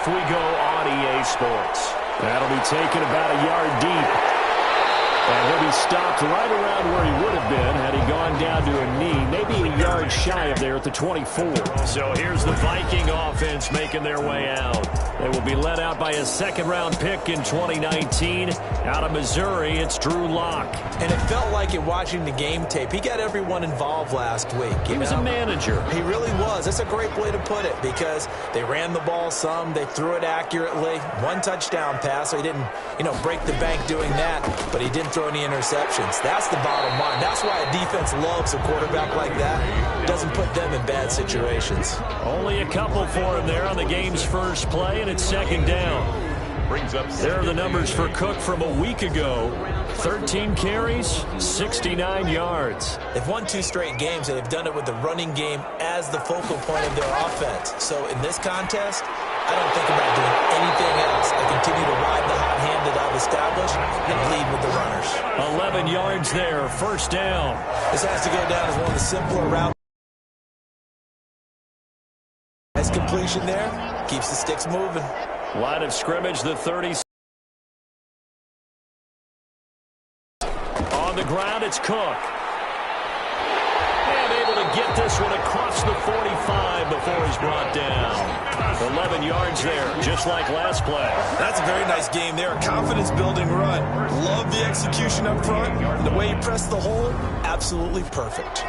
We go on EA Sports. That'll be taken about a yard deep. And he'll be stopped right around where he would have been had he gone down to a knee, maybe a yard shy of there at the 24. So here's the Viking offense making their way out. They will be led out by a second-round pick in 2019. Out of Missouri, it's Drew Lock. And it felt like in watching the game tape, he got everyone involved last week. He was a manager. He really was. That's a great way to put it because they ran the ball some, they threw it accurately. One touchdown pass, so he didn't, break the bank doing that, but he didn't throw any interceptions. That's the bottom line. That's why a defense loves a quarterback like that. Doesn't put them in bad situations. Only a couple for him there on the game's first play, and it's second down. There are the numbers for Cook from a week ago. 13 carries, 69 yards. They've won 2 straight games, and they've done it with the running game as the focal point of their offense. So in this contest, I don't think about doing anything else. I continue to ride the hot hand that I've established and lead with the runners. 11 yards there, first down. This has to go down as one of the simpler routes. Nice completion there. Keeps the sticks moving. Line of scrimmage, the 30. On the ground, it's Cook. And able to get this one across the 45 before he's brought down. 11 yards there, just like last play. That's a very nice game there. A confidence-building run. Love the execution up front. And the way he pressed the hole, absolutely perfect.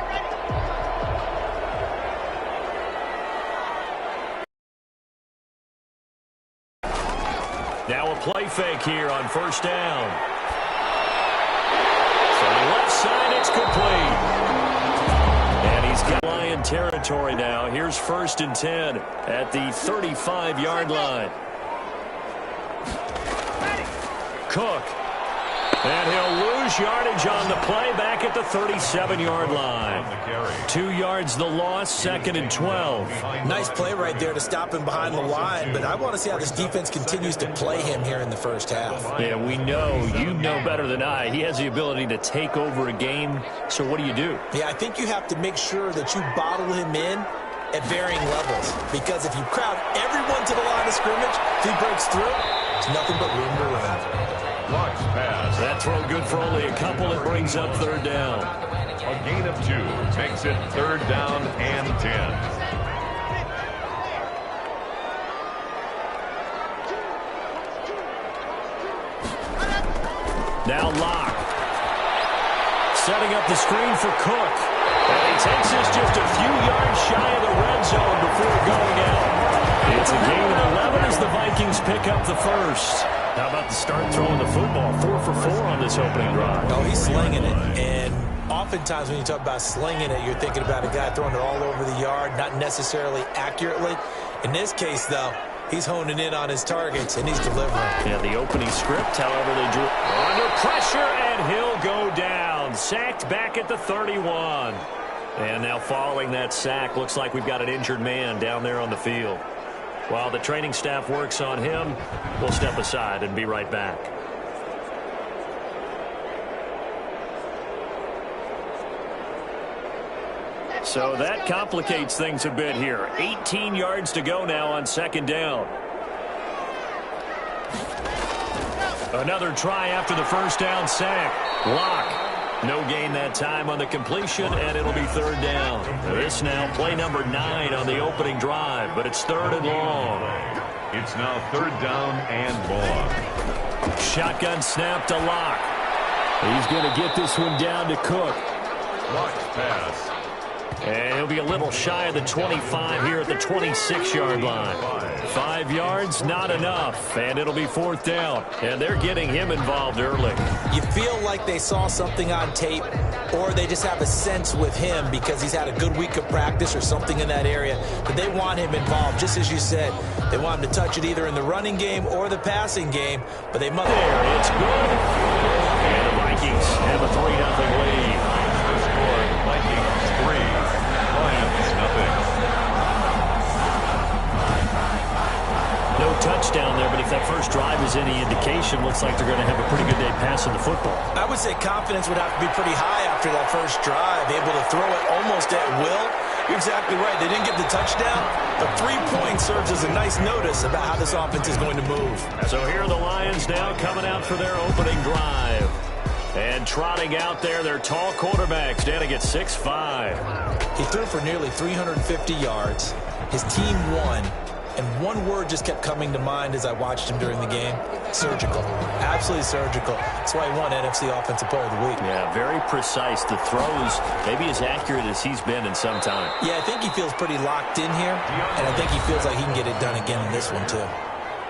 Now a play fake here on first down. From the left side, it's complete. And he's got Lion territory now. Here's 1st and 10 at the 35-yard line. Cook. And he'll lose yardage on the play back at the 37-yard line. 2 yards the loss, 2nd and 12. Nice play right there to stop him behind the line, but I want to see how this defense continues to play him here in the first half. Yeah, we know. You know better than I. He has the ability to take over a game, so what do you do? Yeah, I think you have to make sure that you bottle him in at varying levels, because if you crowd everyone to the line of scrimmage, if he breaks through, it's nothing but room to run. Watch pass. That throw good for only a couple. It brings up 3rd down. A gain of 2 makes it 3rd down and 10. Now Locke. Setting up the screen for Cook. And he takes this just a few yards shy of the red zone before going out. It's a gain of 11 as the Vikings pick up the first. How about the start throwing the football? 4 for 4 on this opening drive. Oh, he's slinging it. And oftentimes when you talk about slinging it, you're thinking about a guy throwing it all over the yard, not necessarily accurately. In this case, though, he's honing in on his targets, and he's delivering. Yeah, the opening script, however, they drew under pressure, and he'll go down. Sacked back at the 31. And now following that sack, looks like we've got an injured man down there on the field. While the training staff works on him, we'll step aside and be right back. So that complicates things a bit here. 18 yards to go now on 2nd down. Another try after the first down sack. Lock. No gain that time on the completion, and it'll be 3rd down. This now play number 9 on the opening drive, but it's 3rd and long. It's now 3rd down and long. Shotgun snap to Lock. He's going to get this one down to Cook. Watch pass. And he'll be a little shy of the 25 here at the 26-yard line. 5 yards, not enough, and it'll be 4th down. And they're getting him involved early. You feel like they saw something on tape, or they just have a sense with him because he's had a good week of practice or something in that area, that they want him involved. Just as you said, they want him to touch it either in the running game or the passing game, but they must. There, it's good. And the Vikings have a 3-0 lead. The score, Vikings 3. Lions nothing. No touchdown there, but if that first drive is any indication, looks like they're going to have a pretty good day passing the football. I would say confidence would have to be pretty high after that first drive, able to throw it almost at will. You're exactly right. They didn't get the touchdown, but 3 points serves as a nice notice about how this offense is going to move. So here are the Lions now coming out for their opening drive. And trotting out there, their tall quarterback standing at 6'5". He threw for nearly 350 yards. His team won. And one word just kept coming to mind as I watched him during the game. Surgical. Absolutely surgical. That's why he won NFC Offensive Player of the Week. Yeah, very precise. The throws maybe as accurate as he's been in some time. Yeah, I think he feels pretty locked in here. And I think he feels like he can get it done again in this one, too.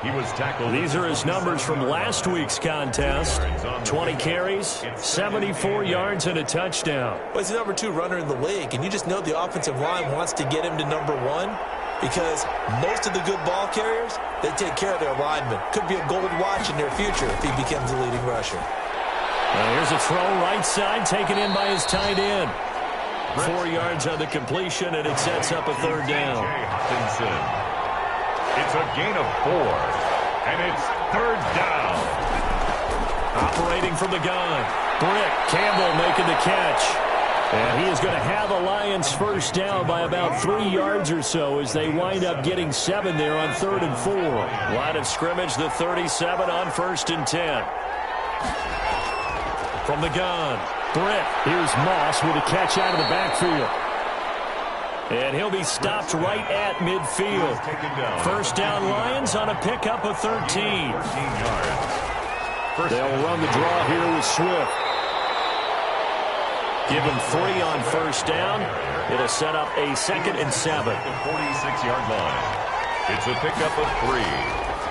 He was tackled. These are his numbers from last week's contest. 20 carries, 74 yards, and a touchdown. Well, he's the #2 runner in the league, and you just know the offensive line wants to get him to #1 because most of the good ball carriers, they take care of their linemen. Could be a gold watch in their future if he becomes the leading rusher. Now here's a throw right side, taken in by his tight end. 4 yards on the completion, and it sets up a third down. It's a gain of 4, and it's third down. Operating from the gun. Brick, Campbell making the catch. And he is going to have a Lions first down by about 3 yards or so as they wind up getting 7 there on 3rd and 4. Line of scrimmage, the 37 on 1st and 10. From the gun, Brick. Here's Moss with a catch out of the backfield. And he'll be stopped right at midfield. First down Lions on a pickup of 13. They'll run the draw here with Swift. Give him 3 on first down. It'll set up a 2nd and 7. The 46-yard line. It's a pickup of 3.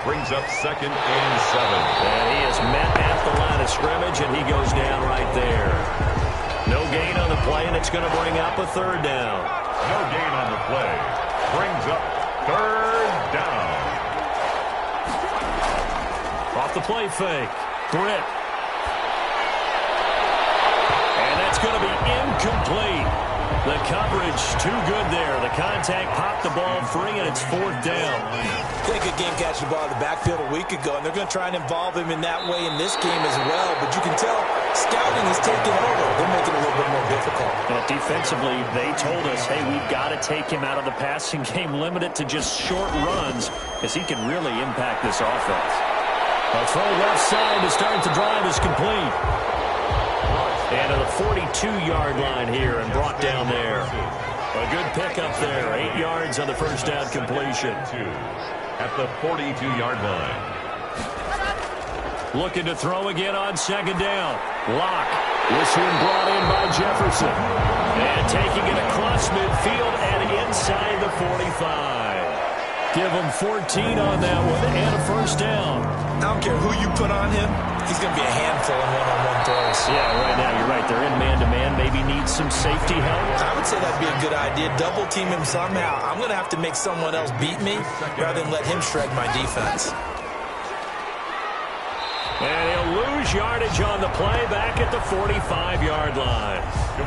Brings up 2nd and 7. And he is met at the line of scrimmage, and he goes down right there. No gain on the play, and it's going to bring up a 3rd down. No gain on the play. Brings up 3rd down. Off the play fake. Britt. And that's going to be incomplete. The coverage too good there. The contact popped the ball free, and it's 4th down. They had a good game catching the ball in the backfield a week ago, and they're going to try and involve him in that way in this game as well. But you can tell scouting is taking over. They're making it a little bit more difficult. But defensively, they told us, hey, we've got to take him out of the passing game, limit it to just short runs, because he can really impact this offense. A throw left side to start the drive is complete. And to the 42-yard line here and brought down there. A good pickup there. 8 yards on the first down completion. At the 42-yard line. Looking to throw again on 2nd down. Lock. This one brought in by Jefferson. And taking it across midfield and inside the 45. Give him 14 on that one and a first down. I don't care who you put on him. He's going to be a handful in one-on-one throws. Yeah, right now you're right. They're in man-to-man. Maybe needs some safety help. I would say that'd be a good idea. Double team him somehow. I'm going to have to make someone else beat me rather than let him shred my defense. And he'll lose yardage on the play back at the 45-yard line.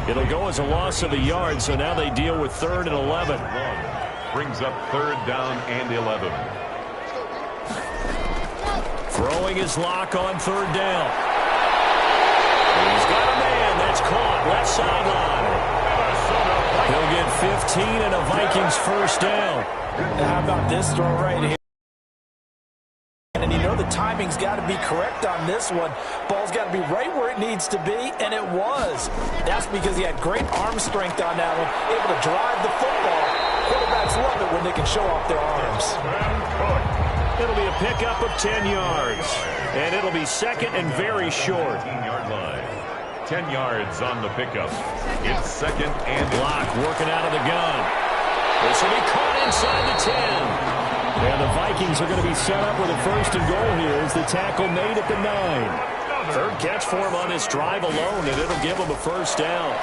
It'll go as a loss of a yard, so now they deal with 3rd and 11. Brings up 3rd down and 11. Throwing his lock on 3rd down. He's got a man. That's caught. Left sideline. He'll get 15 and a Vikings first down. How about this throw right here? And you know the timing's got to be correct on this one. Ball's got to be right where it needs to be, and it was. That's because he had great arm strength on that one, able to drive the football. Quarterbacks love it when they can show off their arms. It'll be a pickup of 10 yards, and it'll be 2nd and very short. 15-yard line. 10 yards on the pickup. It's 2nd and Block working out of the gun. This will be caught inside the 10. And the Vikings are going to be set up with a 1st and goal here as the tackle made at the 9. 3rd catch for him on this drive alone, and it'll give him a first down.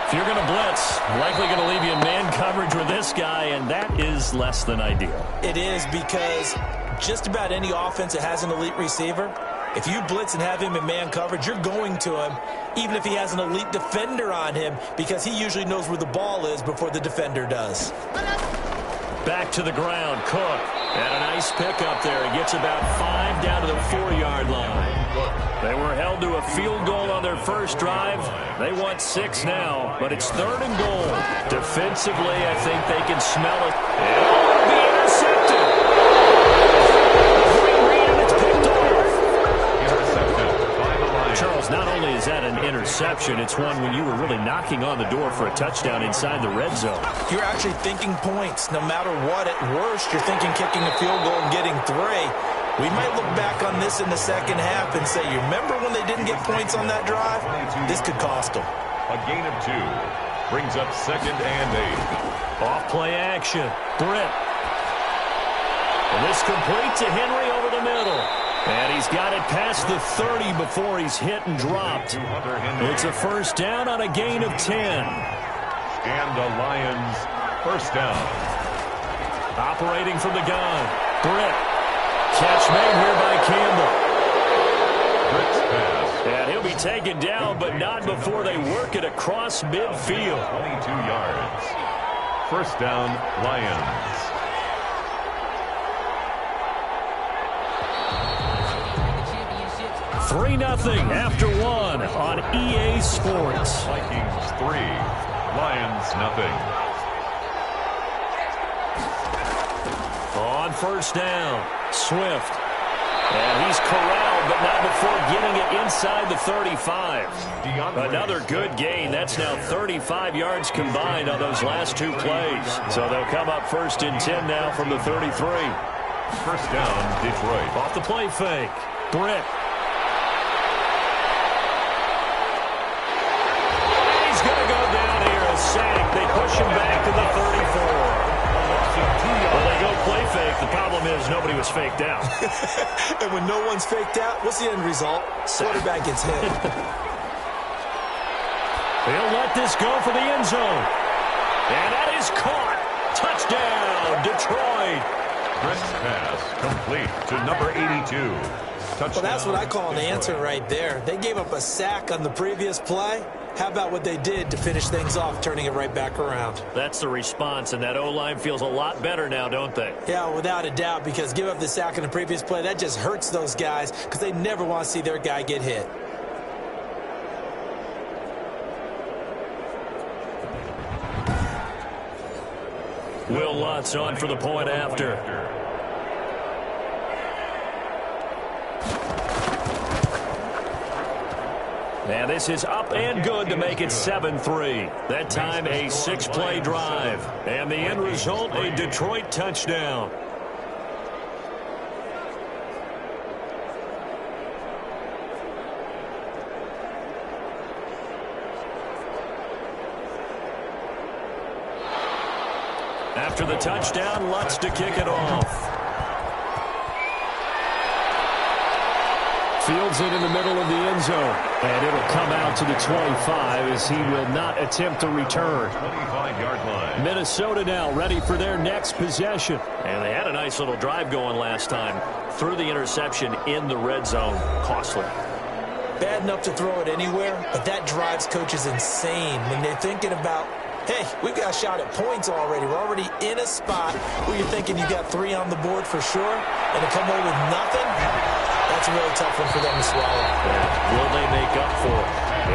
If you're going to blitz, likely going to leave you in man coverage with this guy, and that is less than ideal. It is because just about any offense that has an elite receiver, if you blitz and have him in man coverage, you're going to him, even if he has an elite defender on him, because he usually knows where the ball is before the defender does. back to the ground. Cook. And a nice pickup there. He gets about 5 down to the 4-yard line. They were held to a field goal on their first drive. They want 6 now, but it's 3rd and goal. Defensively, I think they can smell it. It'll be intercepted. Great read, and it's picked off. Intercepted by the Lions. Charles, not only is that an interception, it's one when you were really knocking on the door for a touchdown inside the red zone. You're actually thinking points. No matter what, at worst, you're thinking kicking a field goal and getting 3. We might look back on this in the second half and say, you remember when they didn't get points on that drive? This could cost them. A gain of 2 brings up 2nd and 8. Off play action. Britt. And this complete to Henry over the middle. And he's got it past the 30 before he's hit and dropped. It's a first down on a gain of 10. And the Lions first down. Operating from the gun. Britt. Catch made here by Campbell. Britt's pass. And he'll be taken down, but not before they work it across midfield. 22 yards. First down, Lions. Three 3-0 after 1 on EA Sports. Vikings 3, Lions nothing. On first down, Swift. And he's corralled, but not before getting it inside the 35. Another good gain. That's now 35 yards combined on those last 2 plays. So they'll come up first and 10 now from the 33. First down, Detroit. Off the play fake. Britt. He's going to go down here. A sack. They push him back to the 34. Well, they go play fake. The problem is nobody was faked out. And when no one's faked out, what's the end result? Quarterback gets hit. They'll let this go for the end zone. And that is caught. Touchdown, Detroit. Britt's pass complete to number 82. Touchdown. Well, that's what I call an answer right there. They gave up a sack on the previous play. How about what they did to finish things off, turning it right back around? That's the response, and that O-line feels a lot better now, don't they? Yeah, without a doubt, because give up the sack in the previous play, that just hurts those guys because they never want to see their guy get hit. Will Lutz on for the point after. And this is up and good to make it 7-3. That time a 6-play drive. And the end result, a Detroit touchdown. After the touchdown, Lutz to kick it off. Fields it in the middle of the end zone. And it'll come out to the 25 as he will not attempt to return. 25-yard line. Minnesota now ready for their next possession. And they had a nice little drive going last time. Threw the interception in the red zone. Costly. Bad enough to throw it anywhere, but that drives coaches insane when they're thinking about, hey, we've got a shot at points already. We're already in a spot where you're thinking you got 3 on the board for sure, and to come away with nothing, that's a really tough one for them to swallow. Yeah. Will they make up for it?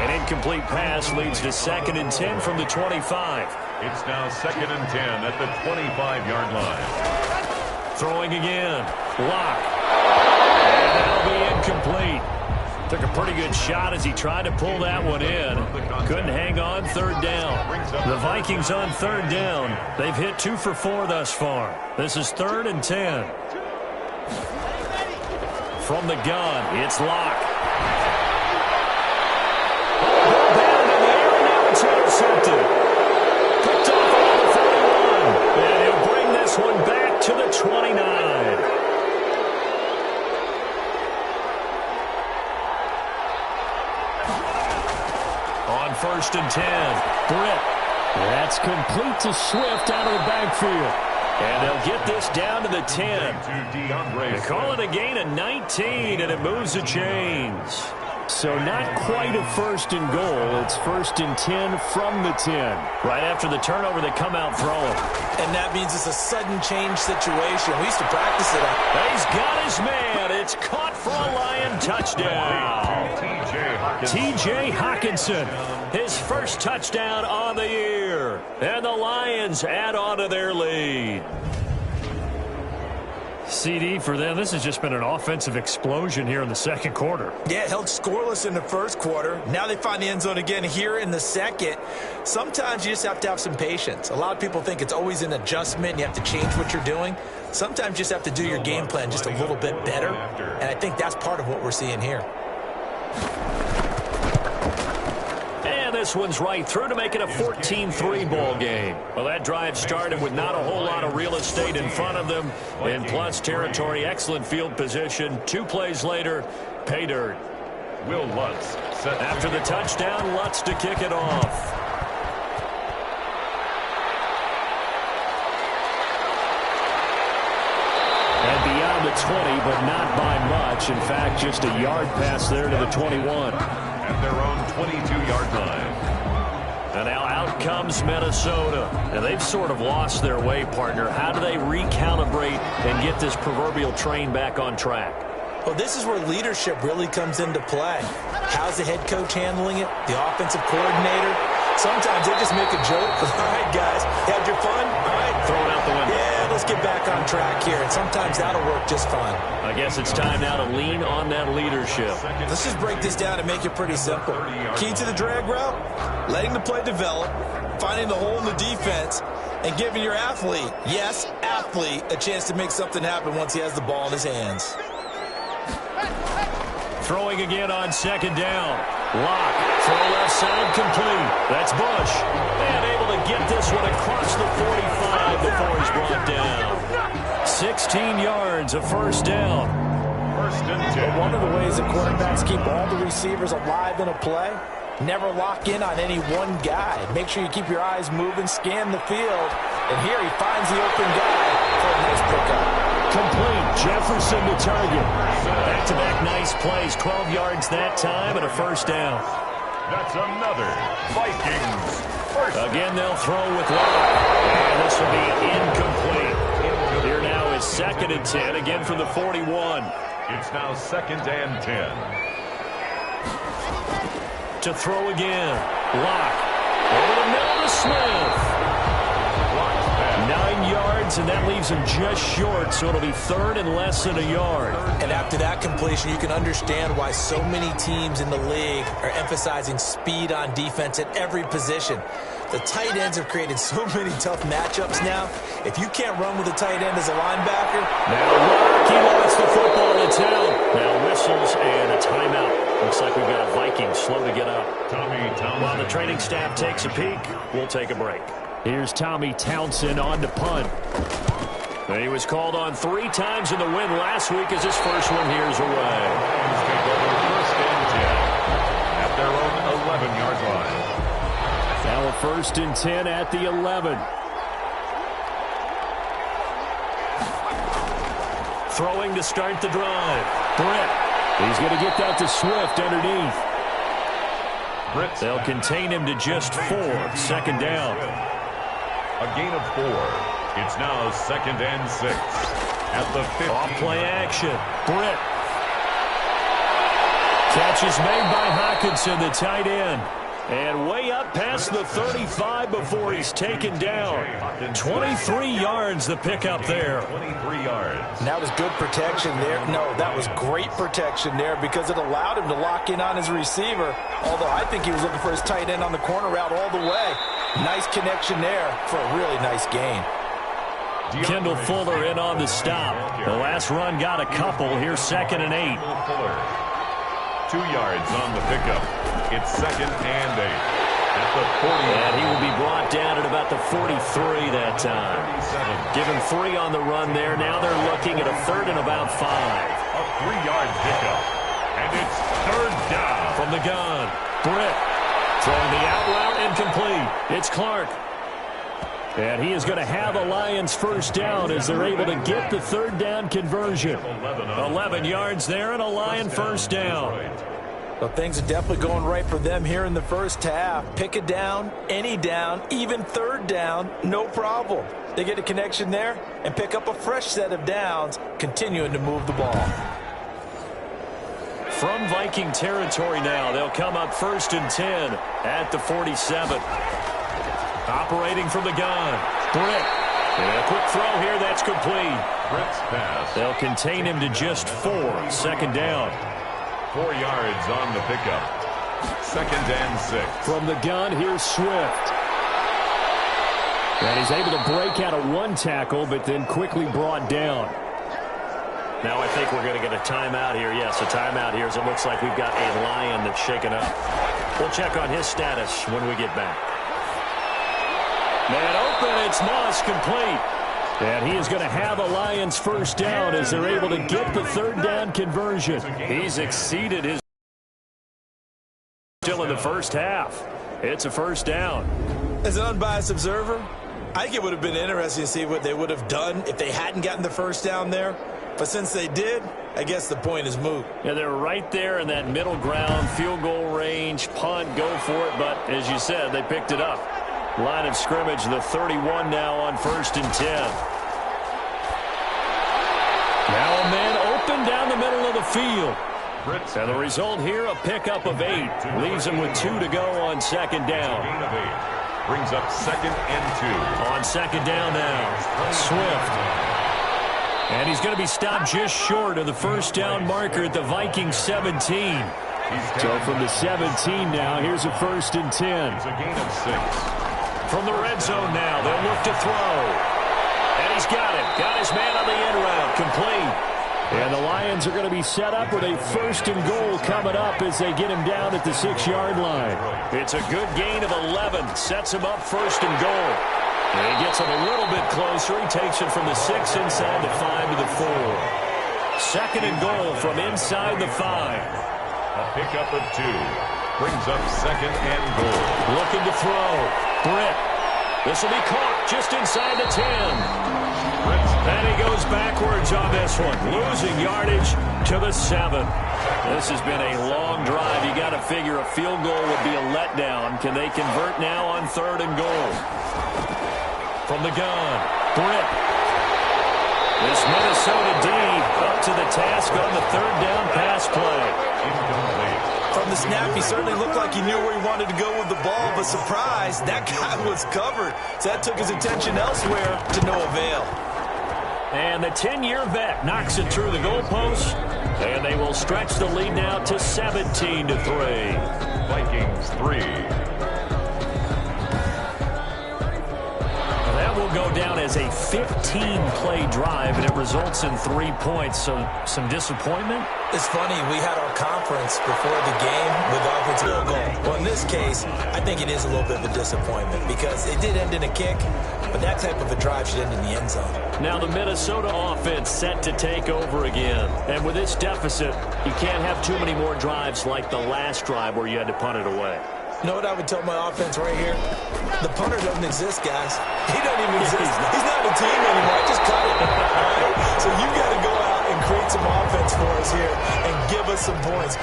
An incomplete pass leads to 2nd and 10 from the 25. It's now 2nd and 10 at the 25-yard line. Throwing again. Lock. And that'll be incomplete. Took a pretty good shot as he tried to pull that one in. Couldn't hang on 3rd down. The Vikings on 3rd down. They've hit 2 for 4 thus far. This is 3rd and 10. From the gun, it's Lock. Ball down in the air, and now it's intercepted. Picked off on the 41. And he'll bring this one back to the 29. On 1st and 10, Britt. That's complete to Swift out of the backfield. And they'll get this down to the 10. They call it a gain of 19, and it moves the chains. So not quite a first and goal. It's first and 10 from the 10. Right after the turnover, they come out throwing. And that means it's a sudden change situation. We used to practice it. He's got his man. It's caught for a Lion touchdown. T.J. Hawkinson, his first touchdown on the year. And the Lions add on to their lead. CD for them. This has just been an offensive explosion here in the second quarter. Yeah, held scoreless in the first quarter. Now they find the end zone again here in the second. Sometimes you just have to have some patience. A lot of people think it's always an adjustment. You have to change what you're doing. Sometimes you just have to do your game plan just a little bit better. And I think that's part of what we're seeing here. This one's right through to make it a 14-3 ball game. Well, that drive started with not a whole lot of real estate in front of them. In plus territory, excellent field position. 2 plays later, pay dirt. Will Lutz set after the touchdown, Lutz to kick it off. And beyond the 20, but not by much. In fact, just a yard pass there to the 21. At their own 22-yard line. And now out comes Minnesota. And they've sort of lost their way, partner. How do they recalibrate and get this proverbial train back on track? Well, this is where leadership really comes into play. How's the head coach handling it? The offensive coordinator? Sometimes they just make a joke. All right, guys, had your fun? All right. Throw it out the window. Yeah, let's get back on track here. And sometimes that'll work just fine. I guess it's time now to lean on that leadership. Let's just break this down and make it pretty simple. Key to the drag route, letting the play develop, finding the hole in the defense, and giving your athlete, yes, athlete, a chance to make something happen once he has the ball in his hands. Throwing again on second down. Lock, throw left side, complete. That's Bush. And able to get this one across the 45 before he's brought down. 16 yards, a first down. First and 10. One of the ways that quarterbacks keep all the receivers alive in a play, never lock in on any one guy. Make sure you keep your eyes moving, scan the field. And here he finds the open guy for a nice pickup. Complete. Jefferson to target. Back-to-back nice plays. 12 yards that time and a first down. That's another Vikings first. Again, they'll throw with Lock. And this will be incomplete. Here now is second and 10, again from the 41. It's now second and 10. To throw again. Lock. Over the middle to Smith. 9 yards, and that leaves him just short, so it'll be third and less than a yard. And after that completion, you can understand why so many teams in the league are emphasizing speed on defense at every position. The tight ends have created so many tough matchups now. If you can't run with a tight end as a linebacker. Now he wants the football to town. Now whistles and a timeout. Looks like we've got a Viking slow to get up. While the training staff takes a peek, we'll take a break. Here's Tommy Townsend on to punt. He was called on 3 times in the win last week as his first one here's away. Take over first and 10 at their own 11-yard line. Now a first and 10 at the 11. Throwing to start the drive. Britt. He's going to get that to Swift underneath. They'll contain him to just 4. Second down. A gain of 4. It's now second and 6 at the 50. Off play action. Britt. Catch is made by Hawkinson, the tight end. And way up past the 35 before he's taken down. 23 yards the pickup there. 23 yards. And that was good protection there. No, that was great protection there because it allowed him to lock in on his receiver. Although I think he was looking for his tight end on the corner route all the way. Nice connection there for a really nice gain. Kendall Fuller in on the stop. The last run got a couple. Here's second and 8. 2 yards on the pickup. It's second and 8 at the 40. And he will be brought down at about the 43 that time. Give him 3 on the run there. Now they're looking at a third and about 5. A 3-yard pickup. And it's third down. From the gun, Britt throwing the out route incomplete. It's Clark. And he is going to have a Lions first down as they're able to get the third down conversion. 11 yards there and a Lion first down. Well, things are definitely going right for them here in the first half. Pick a down, any down, even third down, no problem. They get a connection there and pick up a fresh set of downs, continuing to move the ball. From Viking territory now, they'll come up 1st and 10 at the 47. Operating from the gun, Britt. And a quick throw here, that's complete. Britt's pass. They'll contain him to just 4. 2nd down. 4 yards on the pickup. 2nd and 6. From the gun, here's Swift. And he's able to break out of 1 tackle, but then quickly brought down. Now I think we're going to get a timeout here. Yes, a timeout here as it looks like we've got a Lion that's shaken up. We'll check on his status when we get back. Man open, it's Moss, complete. And he is going to have a Lions first down as they're able to get the 3rd down conversion. He's exceeded his still in the first half. It's a 1st down. As an unbiased observer, I think it would have been interesting to see what they would have done if they hadn't gotten the 1st down there. But since they did, I guess the point is moot. Yeah, they're right there in that middle ground, field goal range, punt, go for it. But as you said, they picked it up. Line of scrimmage, the 31 now on 1st and 10. Now a man open down the middle of the field. And the result here, a pickup of 8. Leaves him with 2 to go on 2nd down. Brings up 2nd and 2. On 2nd down now, Swift. And he's going to be stopped just short of the 1st down marker at the Vikings 17. So from the 17 now, here's a 1st and 10. It's a gain of 6. From the red zone now, they'll look to throw. And he's got it. Got his man on the end route, complete. And the Lions are going to be set up with a 1st and goal coming up as they get him down at the 6-yard line. It's a good gain of 11. Sets him up 1st and goal. And he gets him a little bit closer. He takes it from the 6 inside the 5 to the 4. 2nd and goal from inside the 5. A pickup of 2. Brings up 2nd and goal. Looking to throw. Britt. This will be caught just inside the 10. And he goes backwards on this one. Losing yardage to the 7. This has been a long drive. You got to figure a field goal would be a letdown. Can they convert now on 3rd and goal? From the gun, Britt. This Minnesota D up to the task on the 3rd down pass play. From the snap, he certainly looked like he knew where he wanted to go with the ball, but surprise, that guy was covered. So that took his attention elsewhere to no avail. And the 10-year vet knocks it through the goalpost, and they will stretch the lead now to 17-3. Vikings 3. That will go down as a 15-play drive, and it results in 3 points. So some disappointment? It's funny, we had our conference before the game with offensive field goal. Well, in this case, I think it is a little bit of a disappointment because it did end in a kick, but that type of a drive should end in the end zone. Now the Minnesota offense set to take over again. And with this deficit, you can't have too many more drives like the last drive where you had to punt it away. You know what I would tell my offense right here? The punter doesn't exist, guys. He doesn't even exist. He's not a team anymore. Just cut it. All right? So you've got to go out and create some offense for us here and give us some points.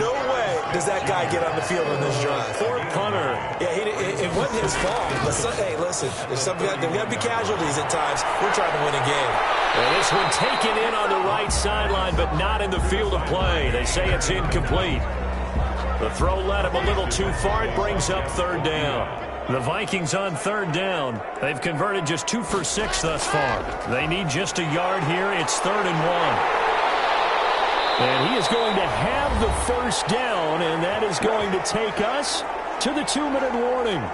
No way does that guy get on the field on this drive. Poor punter. Yeah, it wasn't his fault. But hey, listen, there's got to be casualties at times. We're trying to win a game. And this one taken in on the right sideline, but not in the field of play. They say it's incomplete. The throw led him a little too far. It brings up 3rd down. The Vikings on 3rd down. They've converted just 2 for 6 thus far. They need just a yard here. It's 3rd and 1. And he is going to have the 1st down, and that is going to take us to the 2-minute warning.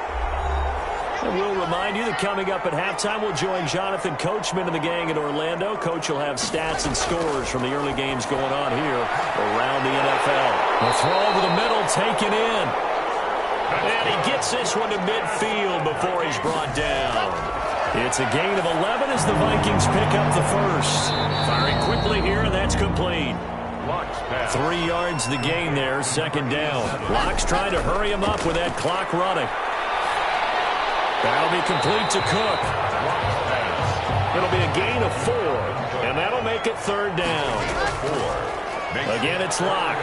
And we'll remind you that coming up at halftime, we'll join Jonathan Coachman and the gang in Orlando. Coach will have stats and scores from the early games going on here around the NFL. The throw over the middle, taken in. And he gets this one to midfield before he's brought down. It's a gain of 11 as the Vikings pick up the 1st. Firing quickly here, and that's complete. 3 yards the gain there, 2nd down. Locke's trying to hurry him up with that clock running. That'll be complete to Cook. It'll be a gain of 4, and that'll make it 3rd down. Again, it's Locke.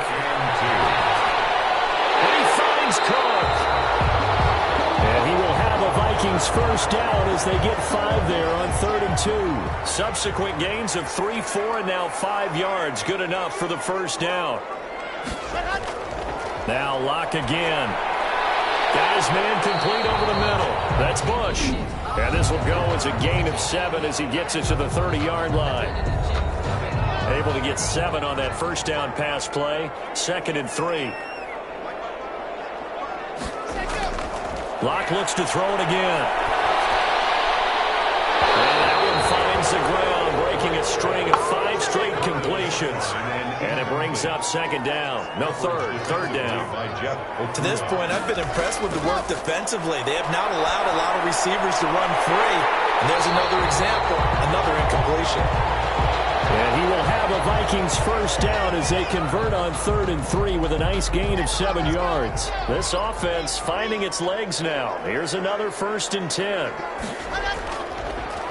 James Cook. And he will have a Vikings first down as they get 5 there on 3rd and 2. Subsequent gains of 3, 4, and now 5 yards. Good enough for the first down. Now Locke again. Got his man complete over the middle. That's Bush. And this will go as a gain of 7 as he gets it to the 30-yard line. Able to get 7 on that first down pass play. 2nd and 3. Locke looks to throw it again. And that one finds the ground, breaking a string of 5 straight completions. And it brings up 2nd down. No, 3rd down. To this point, I've been impressed with the work defensively. They have not allowed a lot of receivers to run free. And there's another example, another incompletion. And he will have a Vikings first down as they convert on 3rd and 3 with a nice gain of 7 yards. This offense finding its legs now. Here's another 1st and 10.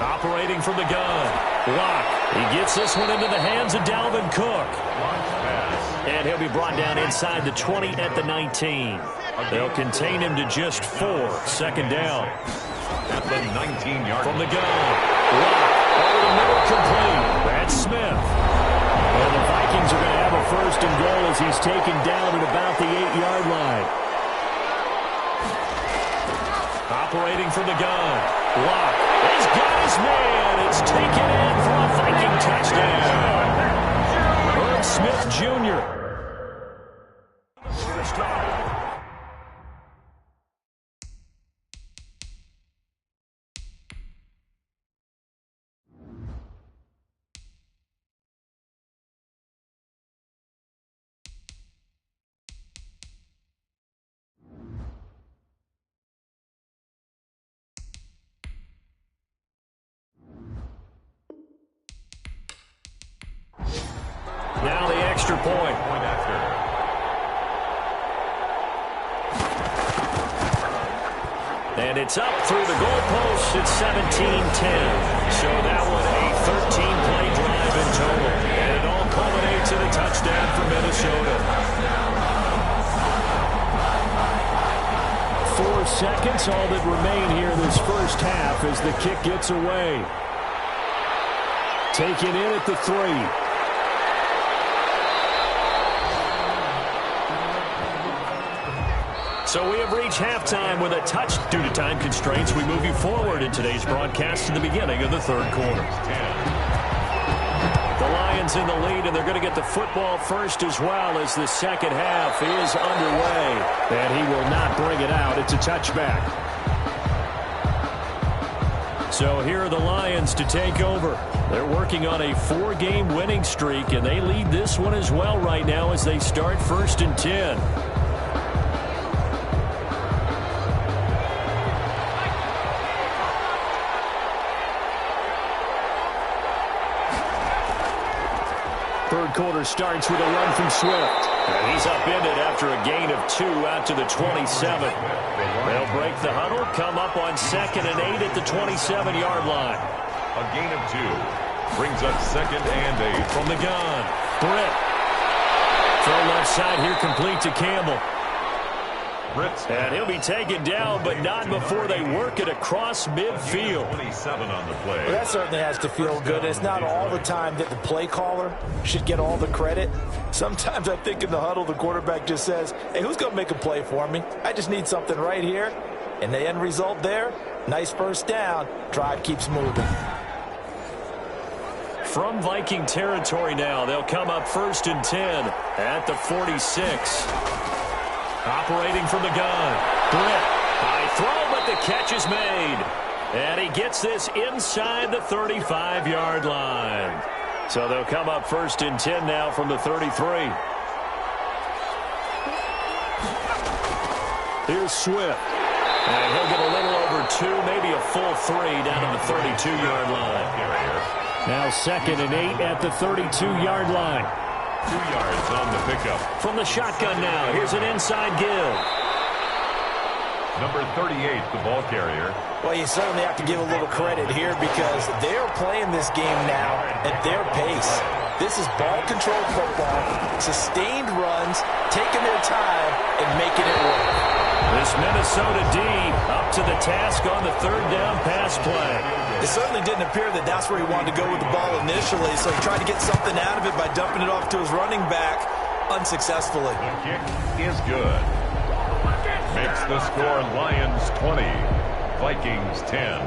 Operating from the gun. Locke. He gets this one into the hands of Dalvin Cook. And he'll be brought down inside the 20 at the 19. They'll contain him to just 4. 2nd down. At the 19-yard from the gun. Locke. Over the middle, complete. That's Smith. And the Vikings are going to have a 1st and goal as he's taken down at about the 8-yard line. Operating from the gun. Locke. He's got his man. It's taken in for a Viking touchdown. Herb Smith Jr. Now the extra point. And it's up through the goalpost. It's 17-10. So that one a 13-play drive in total. And it all culminates in a touchdown for Minnesota. 4 seconds, all that remain here this first half as the kick gets away. Taken in at the 3. So we have reached halftime with a touch. Due to time constraints, we move you forward in today's broadcast to the beginning of the 3rd quarter. The Lions in the lead, and they're going to get the football first as well as the second half is underway. And he will not bring it out. It's a touchback. So here are the Lions to take over. They're working on a 4-game winning streak, and they lead this one as well right now as they start 1st and 10. Third quarter starts with a run from Swift. And he's upended after a gain of 2 out to the 27. They'll break the huddle, come up on 2nd and 8 at the 27-yard line. A gain of 2 brings up 2nd and 8. From the gun, Britt. Throw left side here, complete to Campbell. And he'll be taken down, but not before they work it across midfield. 27 on the play. Well, that certainly has to feel good. It's not all the time that the play caller should get all the credit. Sometimes I think in the huddle, the quarterback just says, hey, who's going to make a play for me? I just need something right here. And the end result there, nice first down. Drive keeps moving. From Viking territory now, they'll come up 1st and 10 at the 46. Operating from the gun. Britt. High throw, but the catch is made. And he gets this inside the 35-yard line. So they'll come up 1st and 10 now from the 33. Here's Swift. And he'll get a little over 2, maybe a full 3 down to the 32-yard line. Now 2nd and 8 at the 32-yard line. 2 yards on the pickup. From the shotgun now, here's an inside give. Number 38, the ball carrier. Well, you certainly have to give a little credit here because they're playing this game now at their pace. This is ball-controlled football, sustained runs, taking their time, and making it work. This Minnesota D up to the task on the third down pass play. It certainly didn't appear that that's where he wanted to go with the ball initially, so he tried to get something out of it by dumping it off to his running back unsuccessfully. The kick is good. Makes the score Lions 20, Vikings 10.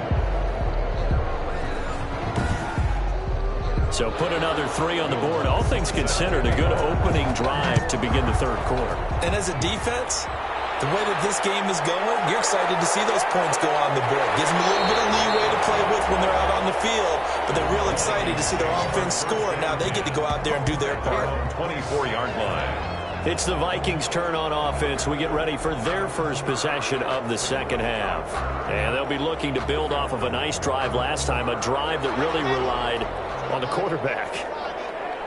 So put another 3 on the board. All things considered, a good opening drive to begin the third quarter. And as a defense, the way that this game is going, you're excited to see those points go on the board. Gives them a little bit of leeway to play with when they're out on the field, but they're real excited to see their offense score. Now they get to go out there and do their part. 24-yard line. It's the Vikings' turn on offense. We get ready for their first possession of the second half. And they'll be looking to build off of a nice drive last time, a drive that really relied on the quarterback.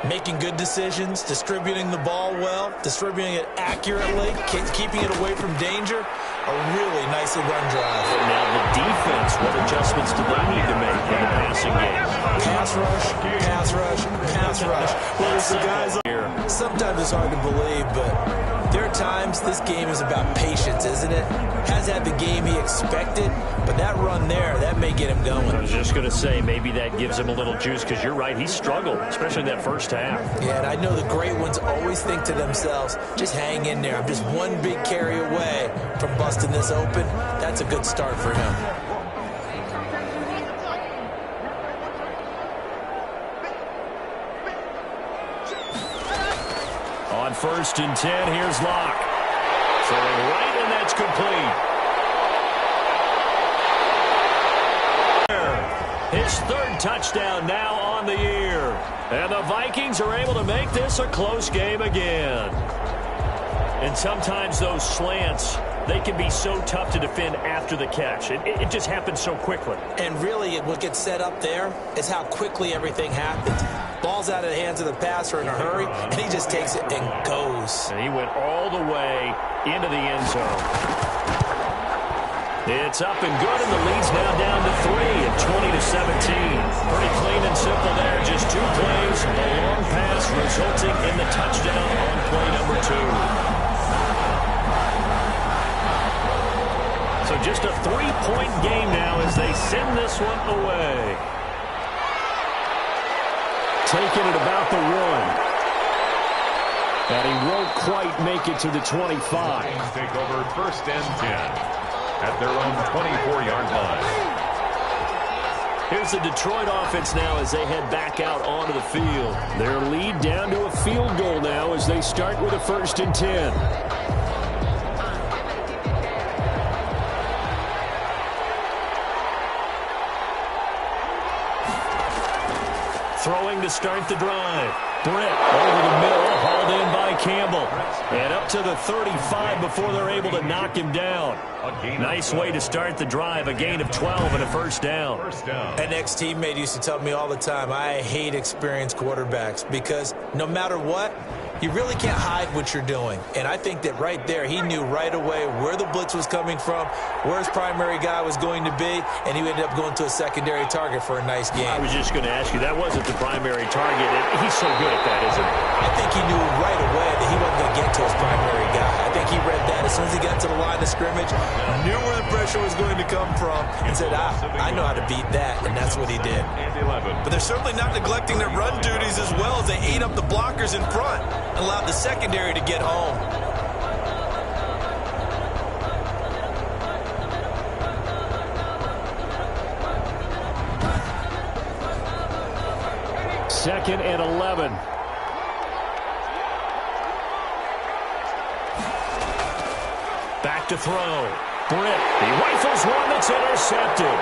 Making good decisions, distributing the ball well, distributing it accurately, keeping it away from danger. A really nicely run drive. And now the defense, what adjustments do they need to make in the passing game? Pass rush, pass rush, pass rush. Where's the guys here? Sometimes it's hard to believe, but there are times this game is about patience, isn't it? Has had the game he expected, but that run there, that may get him going. I was just going to say, maybe that gives him a little juice, because you're right, he struggled, especially in that first half. Yeah, and I know the great ones always think to themselves, just hang in there. I'm just one big carry away from busting this open. That's a good start for him. On 1st and 10, here's Locke. Throwing right, and that's complete. His third touchdown now on the year. And the Vikings are able to make this a close game again. And sometimes those slants, they can be so tough to defend after the catch. It just happens so quickly. And really, what gets set up there is how quickly everything happens. Ball's out of the hands of the passer in a hurry, and he just takes it and goes. And he went all the way into the end zone. It's up and good, and the lead's now down to 3 at 20-17. Pretty clean and simple there. Just 2 plays, a long pass resulting in the touchdown on play number 2. So just a 3-point game now as they send this one away. Taking it about the 1. And he won't quite make it to the 25. Take over 1st and 10 at their own 24-yard line. Here's the Detroit offense now as they head back out onto the field. Their lead down to a field goal now as they start with a 1st and 10. Throwing to start the drive. Britt over the middle, hauled in by Campbell. And up to the 35 before they're able to knock him down. Nice way to start the drive. A gain of 12 and a 1st down. An ex-teammate used to tell me all the time, I hate experienced quarterbacks because no matter what, you really can't hide what you're doing. And I think that right there, he knew right away where the blitz was coming from, where his primary guy was going to be, and he ended up going to a secondary target for a nice game. I was just going to ask you, that wasn't the primary target. He's so good at that, isn't he? I think he knew right away that he wasn't going to get to his primary guy. I think he read that as soon as he got to the line of scrimmage, knew where the pressure was going to come from, and said, I know how to beat that, and that's what he did. But they're certainly not neglecting their run duties as well as they ate up the blockers in front. Allowed the secondary to get home. Second and 11. Back to throw. Britt, he rifles one that's intercepted.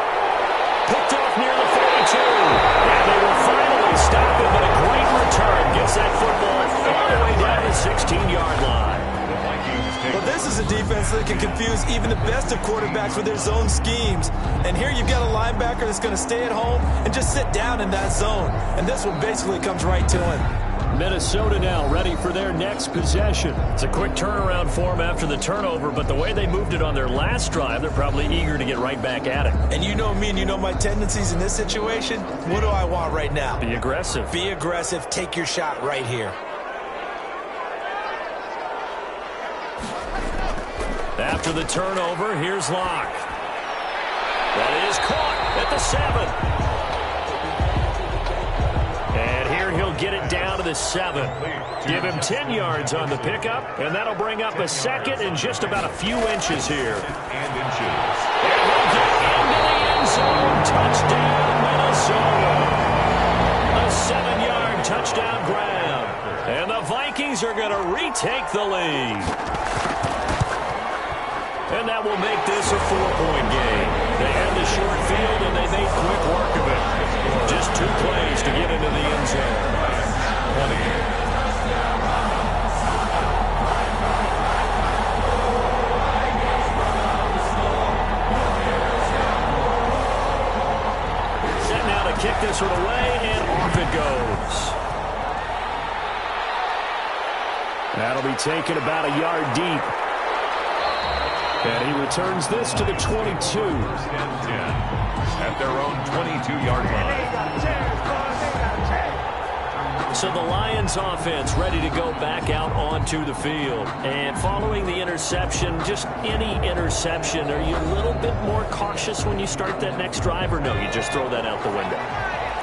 Picked off near the 42. And they will finally stop him, but a great return. Gets that football all the way down to the 16-yard line. Well, this is a defense that can confuse even the best of quarterbacks with their zone schemes. And here you've got a linebacker that's going to stay at home and just sit down in that zone. And this one basically comes right to him. Minnesota now ready for their next possession. It's a quick turnaround for them after the turnover, but the way they moved it on their last drive, they're probably eager to get right back at it. And you know me and you know my tendencies in this situation. What do I want right now? Be aggressive. Be aggressive. Take your shot right here. After the turnover, here's Locke. That is caught at the 7. And here he'll get it down to the 7. Give him 10 yards on the pickup, and that'll bring up a second and just about a few inches here. And inches. And he'll get into the end zone. Touchdown, Minnesota. A 7-yard touchdown grab. And the Vikings are going to retake the lead. And that will make this a 4-point game. They had the short field, and they made quick work of it. Just 2 plays to get into the end zone. 20. Set now to kick this one away, and off it goes. That'll be taken about a yard deep. And he returns this to the 22. At their own 22-yard line. So the Lions offense ready to go back out onto the field. And following the interception, just any interception, are you a little bit more cautious when you start that next drive, or no, you just throw that out the window?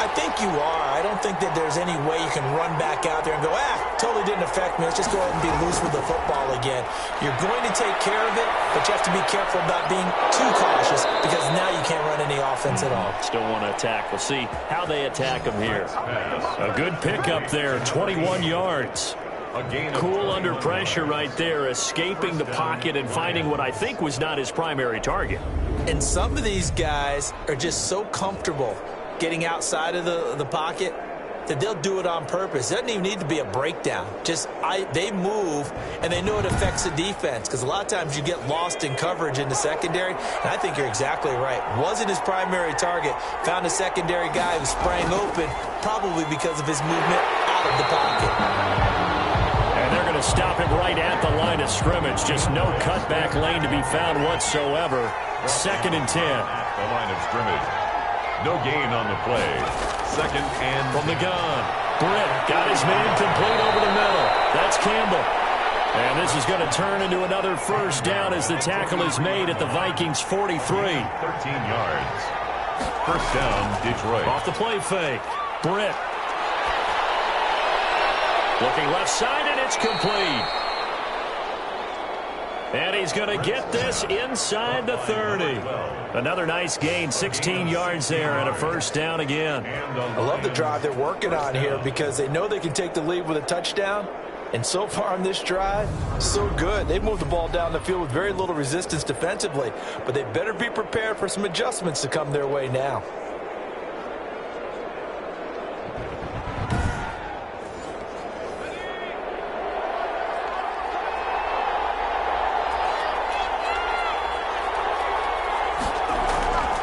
I think you are. I don't think that there's any way you can run back out there and go, totally didn't affect me. Let's just go ahead and be loose with the football again. You're going to take care of it, but you have to be careful about being too cautious because now you can't run any offense at all. Still want to attack. We'll see how they attack them here. A good pickup there, 21 yards. Cool under pressure right there, escaping the pocket and finding what I think was not his primary target. And some of these guys are just so comfortable getting outside of the pocket that they'll do it on purpose. It doesn't even need to be a breakdown. They move, and they know it affects the defense because a lot of times you get lost in coverage in the secondary, and I think you're exactly right. Wasn't his primary target. Found a secondary guy who sprang open, probably because of his movement out of the pocket. And they're going to stop him right at the line of scrimmage. Just no cutback lane to be found whatsoever. 2nd and 10. The line of scrimmage. No gain on the play. 2nd and from the gun. Britt got his man complete over the middle. That's Campbell. And this is going to turn into another first down as the tackle is made at the Vikings 43. 13 yards. First down, Detroit. Off the play fake. Britt. Looking left side, and it's complete. And he's going to get this inside the 30. Another nice gain, 16 yards there, and a first down again. I love the drive they're working on here because they know they can take the lead with a touchdown. And so far on this drive, so good. They've moved the ball down the field with very little resistance defensively. But they better be prepared for some adjustments to come their way now.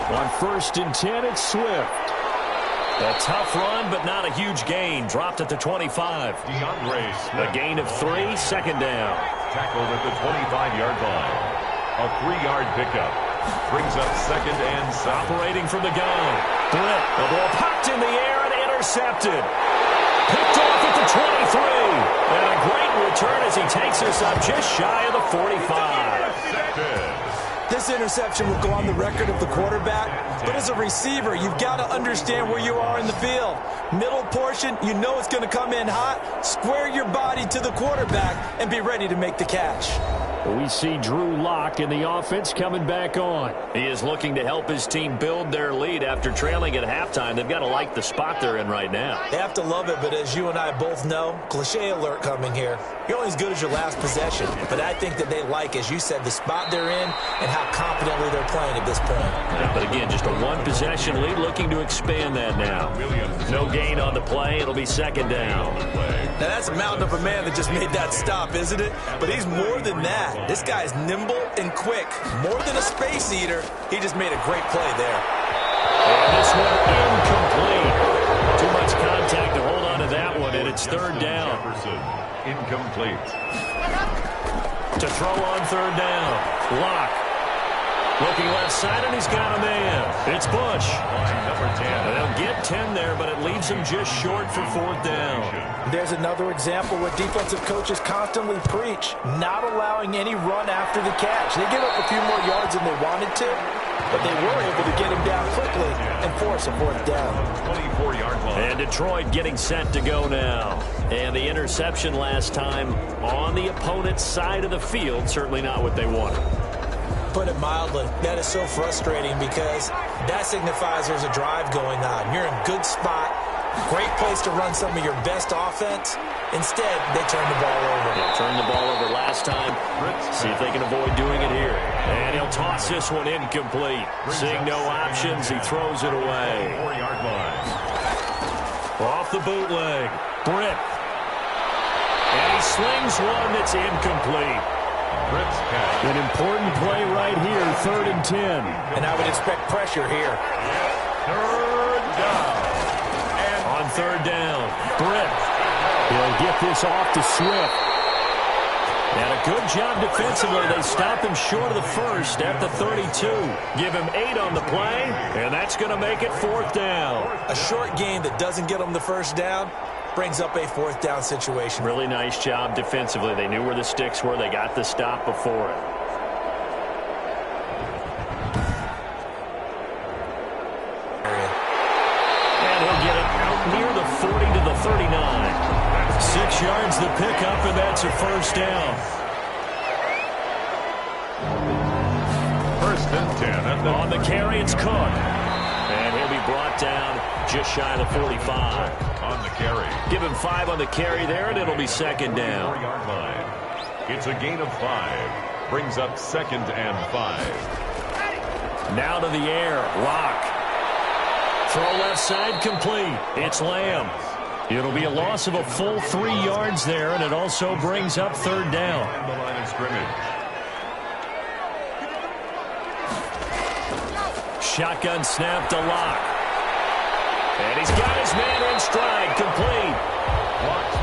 On 1st and 10, it's Swift. A tough run, but not a huge gain. Dropped at the 25. A gain of 3, 2nd down. Tackled at the 25-yard line. A 3-yard pickup. Brings up 2nd and 7. Operating from the gun. Britt. The ball popped in the air and intercepted. Picked off at the 23. And a great return as he takes us up just shy of the 45. This interception will go on the record of the quarterback, but as a receiver, you've got to understand where you are in the field. Middle portion, you know it's going to come in hot. Square your body to the quarterback and be ready to make the catch. We see Drew Lock in the offense coming back on. He is looking to help his team build their lead after trailing at halftime. They've got to like the spot they're in right now. They have to love it, but as you and I both know, cliche alert coming here. You're only as good as your last possession. But I think that they like, as you said, the spot they're in and how confidently they're playing at this point. Yeah, but again, just a 1-possession lead, looking to expand that now. No gain on the play. It'll be 2nd down. Now, that's a mountain of a man that just made that stop, isn't it? But he's more than that. This guy's nimble and quick. More than a space eater, he just made a great play there. And this one incomplete. Too much contact to hold on to that one, and a It's third down. Jefferson, incomplete. To throw on third down. Lock. Looking left side, and he's got a man. It's Bush. Line number 10. They'll get 10 there, but it leaves him just short for fourth down. There's another example where defensive coaches constantly preach, not allowing any run after the catch. They give up a few more yards than they wanted to, but they were able to get him down quickly and force a fourth down. 24-yard line. And Detroit getting set to go now. And the interception last time on the opponent's side of the field, certainly not what they wanted. Put it mildly, that is so frustrating because that signifies there's a drive going on. You're in a good spot, great place to run some of your best offense. Instead, they turn the ball over. They turned the ball over last time. See if they can avoid doing it here. And he'll toss this one incomplete. Seeing no options, he throws it away. 4-yard line. Off the bootleg. Britt. And he slings one that's incomplete. An important play right here, 3rd and 10. And I would expect pressure here. Third down. And on third down, Britt. He'll get this off to Swift. And a good job defensively. They stop him short of the first at the 32. Give him 8 on the play, and that's going to make it fourth down. A short game that doesn't get them the first down brings up a fourth down situation. Really nice job defensively. They knew where the sticks were. They got the stop before it. And he'll get it out near the 40 to the 39. 6 yards the pickup, and that's a first down. First and 10. On the carry, it's Cook. And he'll be brought down just shy of the 45. On the carry. Give him 5 on the carry there, and it'll be second down. 4-yard line. It's a gain of 5. Brings up 2nd and 5. Now to the air. Lock. Throw left side complete. It's Lamb. It'll be a loss of a full 3 yards there, and it also brings up third down. And the line of scrimmage. Shotgun snap to Lock. And he's got his man in stride, complete.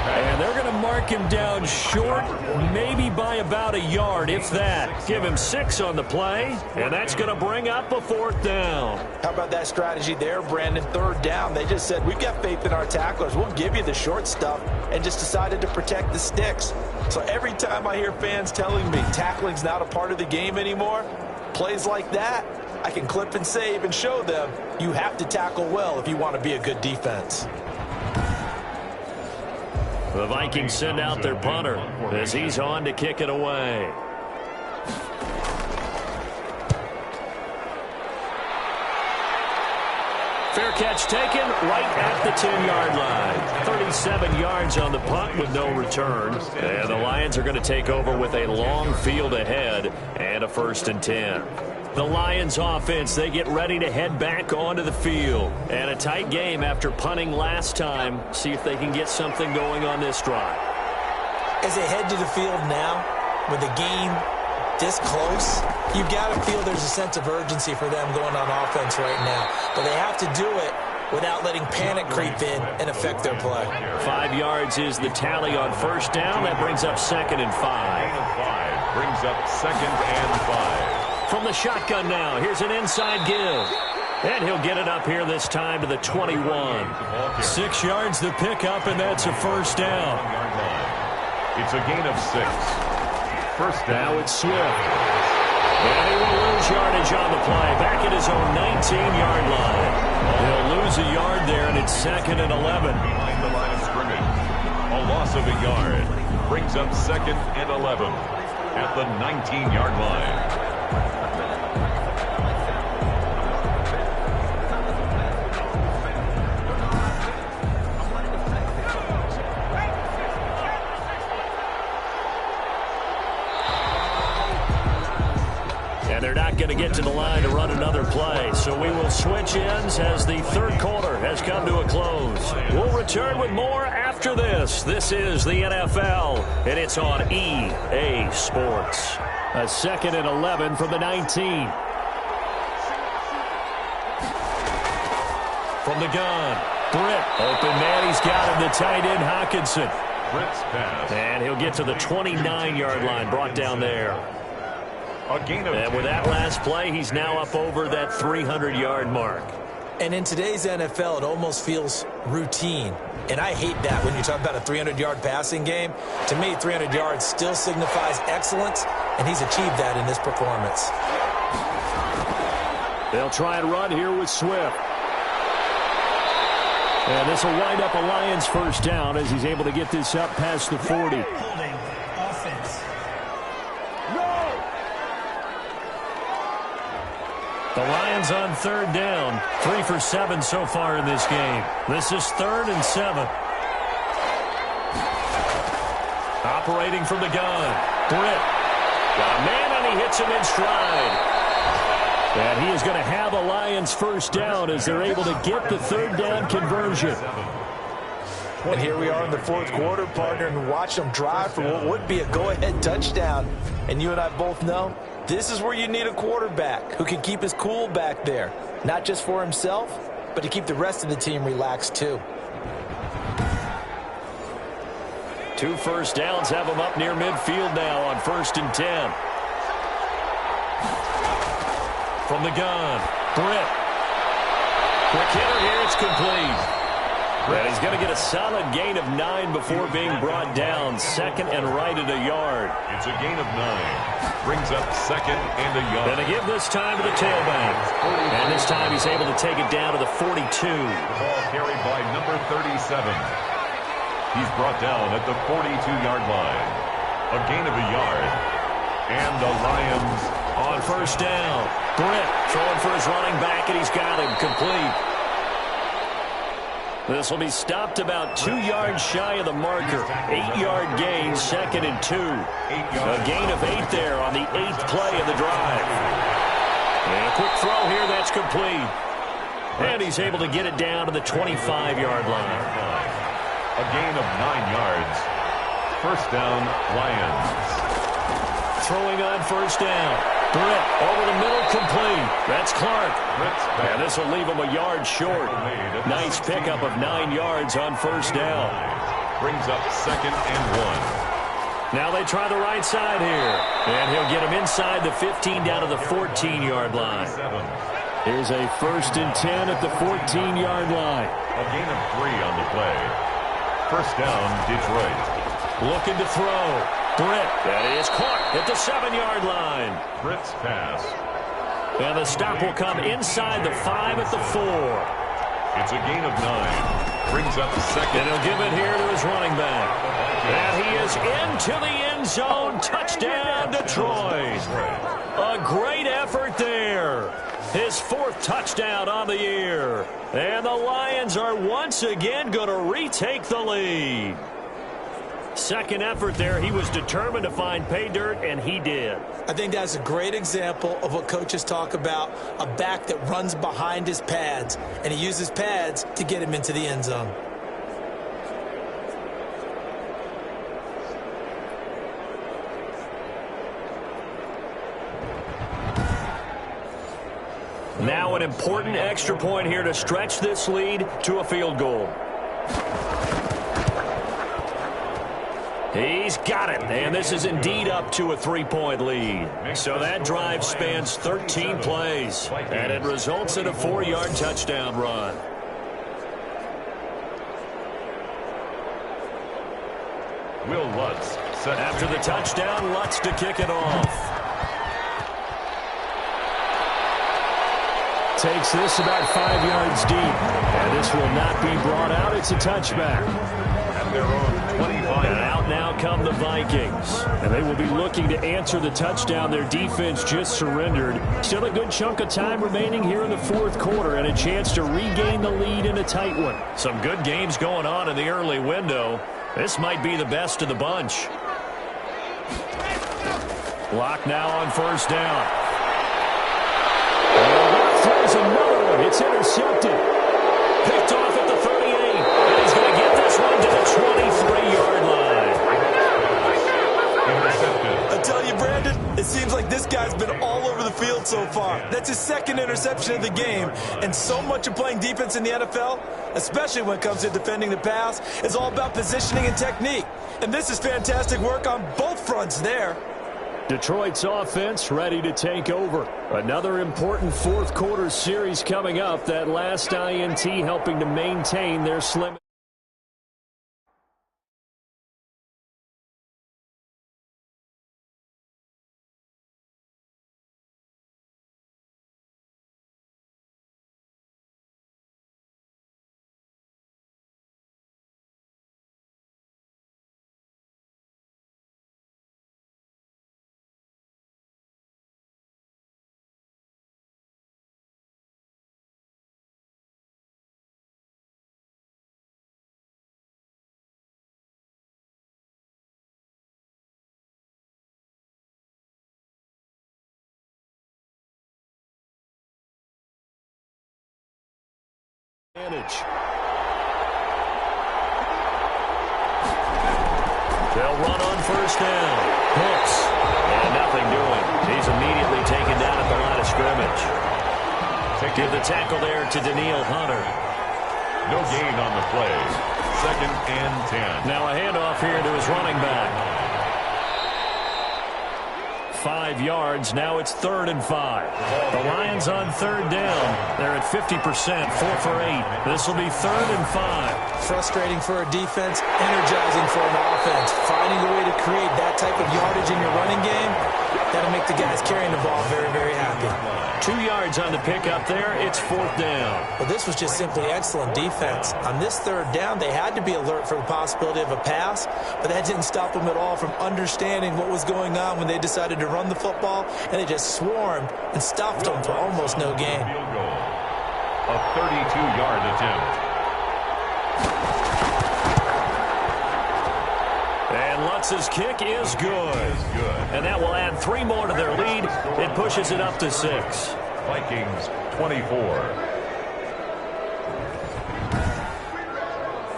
And they're going to mark him down short, maybe by about a yard, if that. Give him 6 on the play, and that's going to bring up a fourth down. How about that strategy there, Brandon? Third down. They just said, we've got faith in our tacklers. We'll give you the short stuff, and just decided to protect the sticks. So every time I hear fans telling me tackling's not a part of the game anymore, plays like that, I can clip and save and show them you have to tackle well if you want to be a good defense. The Vikings send out their punter as he's on to kick it away. Fair catch taken right at the 10-yard line. 37 yards on the punt with no return. And the Lions are going to take over with a long field ahead and a 1st and 10. The Lions offense, they get ready to head back onto the field. And a tight game after punting last time. See if they can get something going on this drive. As they head to the field now, with the game this close, you've got to feel there's a sense of urgency for them going on offense right now. But they have to do it without letting panic creep in and affect their play. 5 yards is the tally on first down. That brings up 2nd and 5. Brings up 2nd and 5. From the shotgun now, here's an inside give. And he'll get it up here this time to the 21. 6 yards the pickup, and that's a first down. It's a gain of 6. First down. Now it's Swift. And he will lose yardage on the play. Back at his own 19-yard line. He'll lose a yard there, and it's 2nd and 11. Behind the line of scrimmage. A loss of a yard. Brings up 2nd and 11 at the 19-yard line. They're not going to get to the line to run another play, so we will switch ends as the third quarter has come to a close. We'll return with more after this. This is the NFL, and it's on EA Sports. A 2nd and 11 from the 19. From the gun, Britt, open man, he's got him, the tight end, Hawkinson. Britt's pass. And he'll get to the 29-yard line, brought down there. A gain of And with that last play, he's now up over that 300-yard mark. And in today's NFL, it almost feels routine. And I hate that when you talk about a 300-yard passing game. To me, 300 yards still signifies excellence, and he's achieved that in this performance. They'll try and run here with Swift. And this will wind up a Lions first down as he's able to get this up past the 40. Holding offense. The Lions on third down. 3 for 7 so far in this game. This is 3rd and 7. Operating from the gun. Britt. Got a man, and he hits him in stride. And he is going to have a Lions first down as they're able to get the third down conversion. And here we are in the fourth quarter, partner, and watch them drive for what would be a go-ahead touchdown. And you and I both know this is where you need a quarterback who can keep his cool back there, not just for himself, but to keep the rest of the team relaxed too. 2 first downs have him up near midfield now on 1st and 10. From the gun, Britt. Quick hitter here, it's complete. And he's going to get a solid gain of 9 before being brought down. 2nd and right at a yard. It's a gain of 9. Brings up 2nd and a yard. And to give this time to the tailback. And this time he's able to take it down to the 42. The ball carried by number 37. He's brought down at the 42-yard line. A gain of a yard. And the Lions on first down. Britt throwing for his running back, and he's got him complete. This will be stopped about 2 yards shy of the marker. 8-yard gain, 2nd and 2. A gain of 8 there on the 8th play of the drive. And a quick throw here, that's complete. And he's able to get it down to the 25-yard line. A gain of 9 yards. First down, Lions. Throwing on first down. Britt over the middle, complete. That's Clark. And this will leave him a yard short. Nice pickup of 9 yards on first down. Brings up 2nd and 1. Now they try the right side here. And he'll get him inside the 15 down to the 14-yard line. Here's a 1st and 10 at the 14-yard line. A gain of 3 on the play. First down, Detroit. Looking to throw. Britt, that is Clark at the 7-yard line. Britt's pass. And the stop will come inside the 5 at the 4. It's a gain of 9. Brings up 2nd. And he'll give it here to his running back. And he is into the end zone. Touchdown, Detroit. A great effort there. His 4th touchdown on the year. And the Lions are once again going to retake the lead. Second effort there. He was determined to find pay dirt, and he did. I think that's a great example of what coaches talk about, a back that runs behind his pads, and he uses pads to get him into the end zone. Now an important extra point here to stretch this lead to a field goal. He's got it, and this is indeed up to a 3-point lead. So that drive spans 13 plays, and it results in a 4-yard touchdown run. Will Lutz set after the touchdown. Lutz to kick it off. Takes this about 5 yards deep, and this will not be brought out. It's a touchback. At their own 25. And out now come the Vikings. And they will be looking to answer the touchdown their defense just surrendered. Still a good chunk of time remaining here in the fourth quarter and a chance to regain the lead in a tight one. Some good games going on in the early window. This might be the best of the bunch. Block now on first down. Throws another one. It's intercepted. Picked off at the 38. And he's going to get this one to the 23-yard line. Intercepted. A tell you, Brandon, it seems like this guy's been all over the field so far. That's his second interception of the game. And so much of playing defense in the NFL, especially when it comes to defending the pass, is all about positioning and technique. And this is fantastic work on both fronts there. Detroit's offense ready to take over. Another important fourth quarter series coming up. That last INT helping to maintain their slim advantage. They'll run on first down. Hooks. And nothing doing. He's immediately taken down at the line of scrimmage. Give the tackle there to Daniil Hunter. No gain on the play. 2nd and 10. Now a handoff here to his running back. 5 yards. Now it's 3rd and 5. The Lions on 3rd down. They're at 50%, 4 for 8. This will be 3rd and 5. Frustrating for a defense, energizing for an offense. Finding a way to create that type of yardage in your running game, that'll make the guys carrying the ball very, very happy. 2 yards on the pickup there. It's 4th down. Well, this was just simply excellent defense. On this 3rd down, they had to be alert for the possibility of a pass, but that didn't stop them at all from understanding what was going on when they decided to run the football, and they just swarmed and stuffed them for almost no gain. Field goal. A 32-yard attempt. And Lutz's kick is good. And that will add 3 more to their lead. It pushes it up to 6. Vikings 24.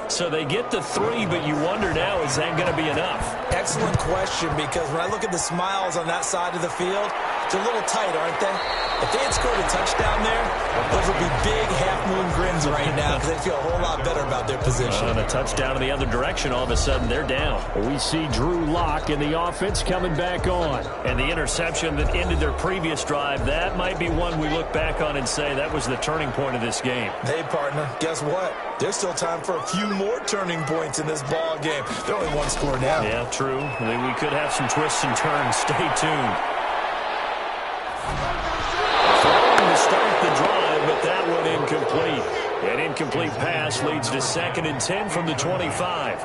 So they get the 3, but you wonder now, is that going to be enough? Excellent question, because when I look at the smiles on that side of the field, they're a little tight, aren't they? If they had scored a touchdown there, those would be big half-moon grins right now because they feel a whole lot better about their position. And a touchdown in the other direction, all of a sudden they're down. We see Drew Lock in the offense coming back on. And the interception that ended their previous drive, that might be one we look back on and say that was the turning point of this game. Hey, partner, guess what? There's still time for a few more turning points in this ball game. They're only 1 score down. Yeah, true. We could have some twists and turns. Stay tuned. Throwing to start the drive, but that one incomplete. An incomplete pass leads to 2nd and 10 from the 25.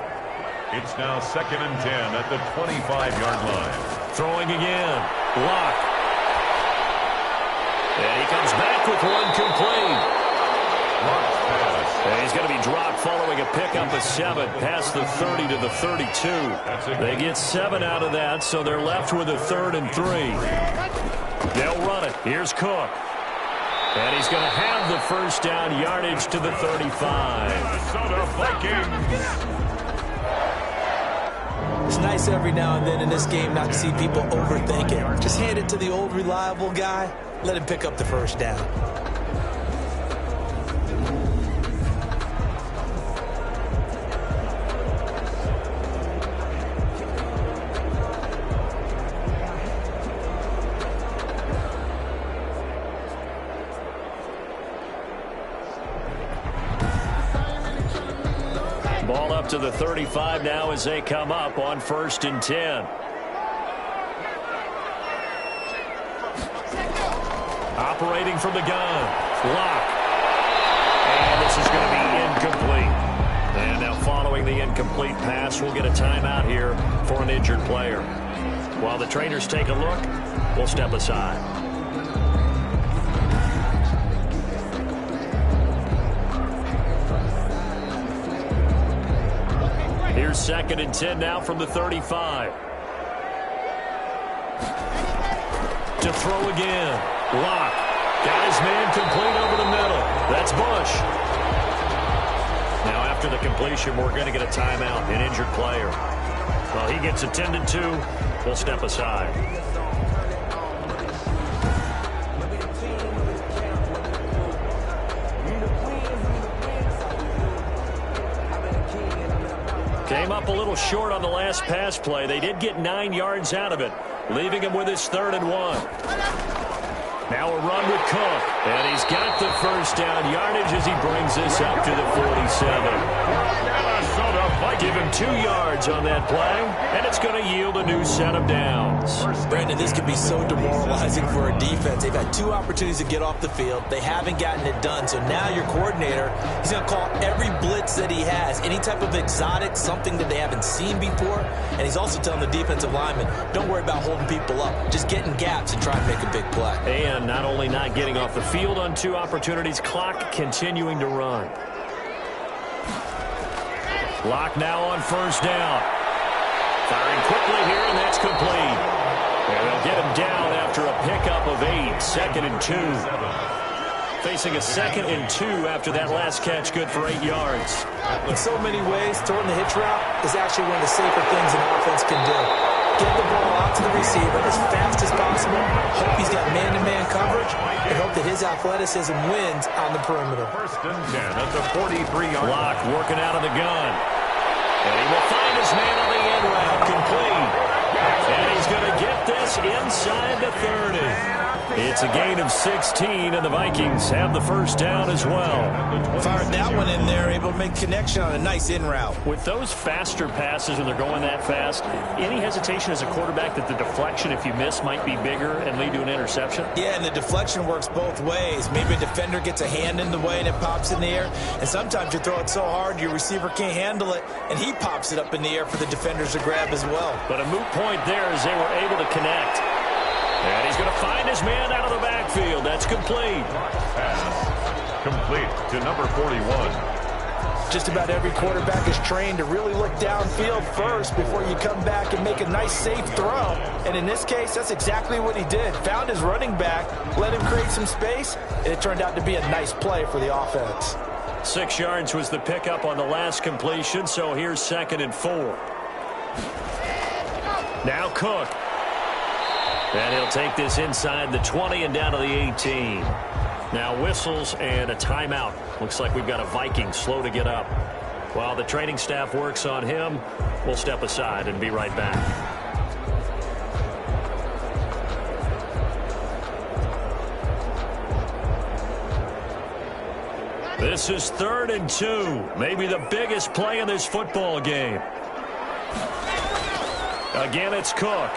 It's now 2nd and 10 at the 25-yard line. Throwing again. Lock. And he comes back with one complete. Lock's pass. And he's going to be dropped following a pickup of 7 past the 30 to the 32. They get 7 out of that, so they're left with a 3rd and 3. They'll run it. Here's Cook. And he's going to have the first down, yardage to the 35. Minnesota Vikings. It's nice every now and then in this game not to see people overthink it. Just hand it to the old reliable guy. Let him pick up the first down. Ball up to the 35 now as they come up on 1st and 10. Operating from the gun. Lock. And this is going to be incomplete. And now following the incomplete pass, we'll get a timeout here for an injured player. While the trainers take a look, we'll step aside. Here's 2nd and 10 now from the 35. To throw again. Lock. Got his man complete over the middle. That's Bush. Now after the completion, we're going to get a timeout, an injured player. Well, he gets attended to, We'll step aside. Came up a little short on the last pass play. They did get 9 yards out of it, leaving him with his 3rd and 1. Now a run with Cook, and he's got the first down yardage as he brings this up to the 47. Give him 2 yards on that play, and it's going to yield a new set of downs. Brandon, this could be so demoralizing for a defense. They've had 2 opportunities to get off the field. They haven't gotten it done. So now your coordinator, he's going to call every blitz that he has, any type of exotic, something that they haven't seen before. And he's also telling the defensive lineman, don't worry about holding people up. Just get in gaps and try and make a big play. And not only not getting off the field on 2 opportunities, clock continuing to run. Lock now on first down. Firing quickly here, and that's complete. And they'll get him down after a pickup of 8. 2nd and 2. Facing a 2nd and 2 after that last catch, good for 8 yards. In so many ways, throwing the hitch route is actually one of the safer things an offense can do. Get the ball out to the receiver as fast as possible. Hope he's got man-to-man coverage, and hope that his athleticism wins on the perimeter. 1st and 10 at the 43-yard line. Lock working out of the gun. And he will find his man on the end route, complete. And he's going to get this inside the 30. It's a gain of 16, and the Vikings have the first down as well. Fired that one in there, able to make connection on a nice in route. With those faster passes, and they're going that fast, any hesitation as a quarterback that the deflection, if you miss, might be bigger and lead to an interception? Yeah, and the deflection works both ways. Maybe a defender gets a hand in the way and it pops in the air. And sometimes you throw it so hard your receiver can't handle it, and he pops it up in the air for the defenders to grab as well. But a moot point there as they were able to connect. And he's going to find his man out of the backfield. That's complete. Pass complete to number 41. Just about every quarterback is trained to really look downfield first before you come back and make a nice, safe throw. And in this case, that's exactly what he did. Found his running back, let him create some space, and it turned out to be a nice play for the offense. 6 yards was the pickup on the last completion, so here's 2nd and 4. Now Cook. And he'll take this inside the 20 and down to the 18. Now whistles and a timeout. Looks like we've got a Viking slow to get up. While the training staff works on him, we'll step aside and be right back. This is 3rd and 2. Maybe the biggest play in this football game. Again, it's Cook.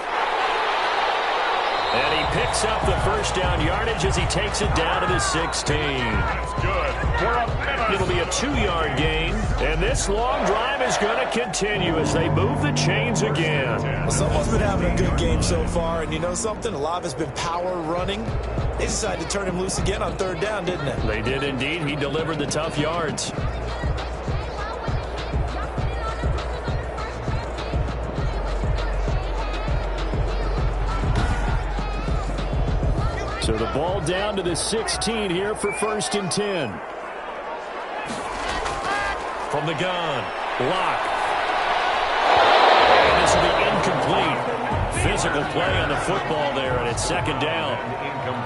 And he picks up the first down yardage as he takes it down to the 16. That's good. It'll be a 2-yard gain, and this long drive is going to continue as they move the chains again. Well, someone's been having a good game so far, and you know something? A lot of it's been power running. They decided to turn him loose again on 3rd down, didn't they? They did indeed. He delivered the tough yards. So the ball down to the 16 here for 1st and 10. From the gun, Lock. And this will be incomplete. Physical play on the football there, and it's 2nd down.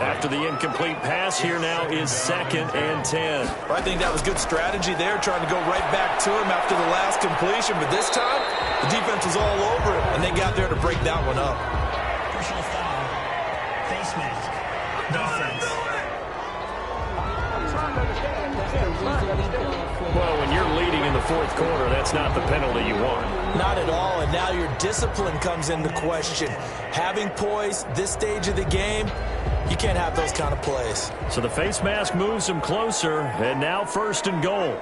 After the incomplete pass, here now is 2nd and 10. Well, I think that was good strategy there, trying to go right back to him after the last completion. But this time, the defense was all over it, and they got there to break that one up. Personal foul. Face mask. Defense. Well, when you're leading in the 4th quarter, that's not the penalty you want. Not at all, and now your discipline comes into question. Having poise this stage of the game, you can't have those kind of plays. So the face mask moves him closer, and now 1st and goal.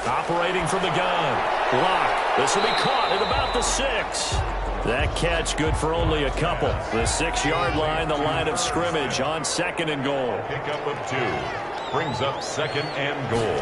Operating from the gun. Lock. This will be caught at about the 6. That catch good for only a couple. The 6-yard line, the line of scrimmage on 2nd and goal. Pickup of 2 brings up 2nd and goal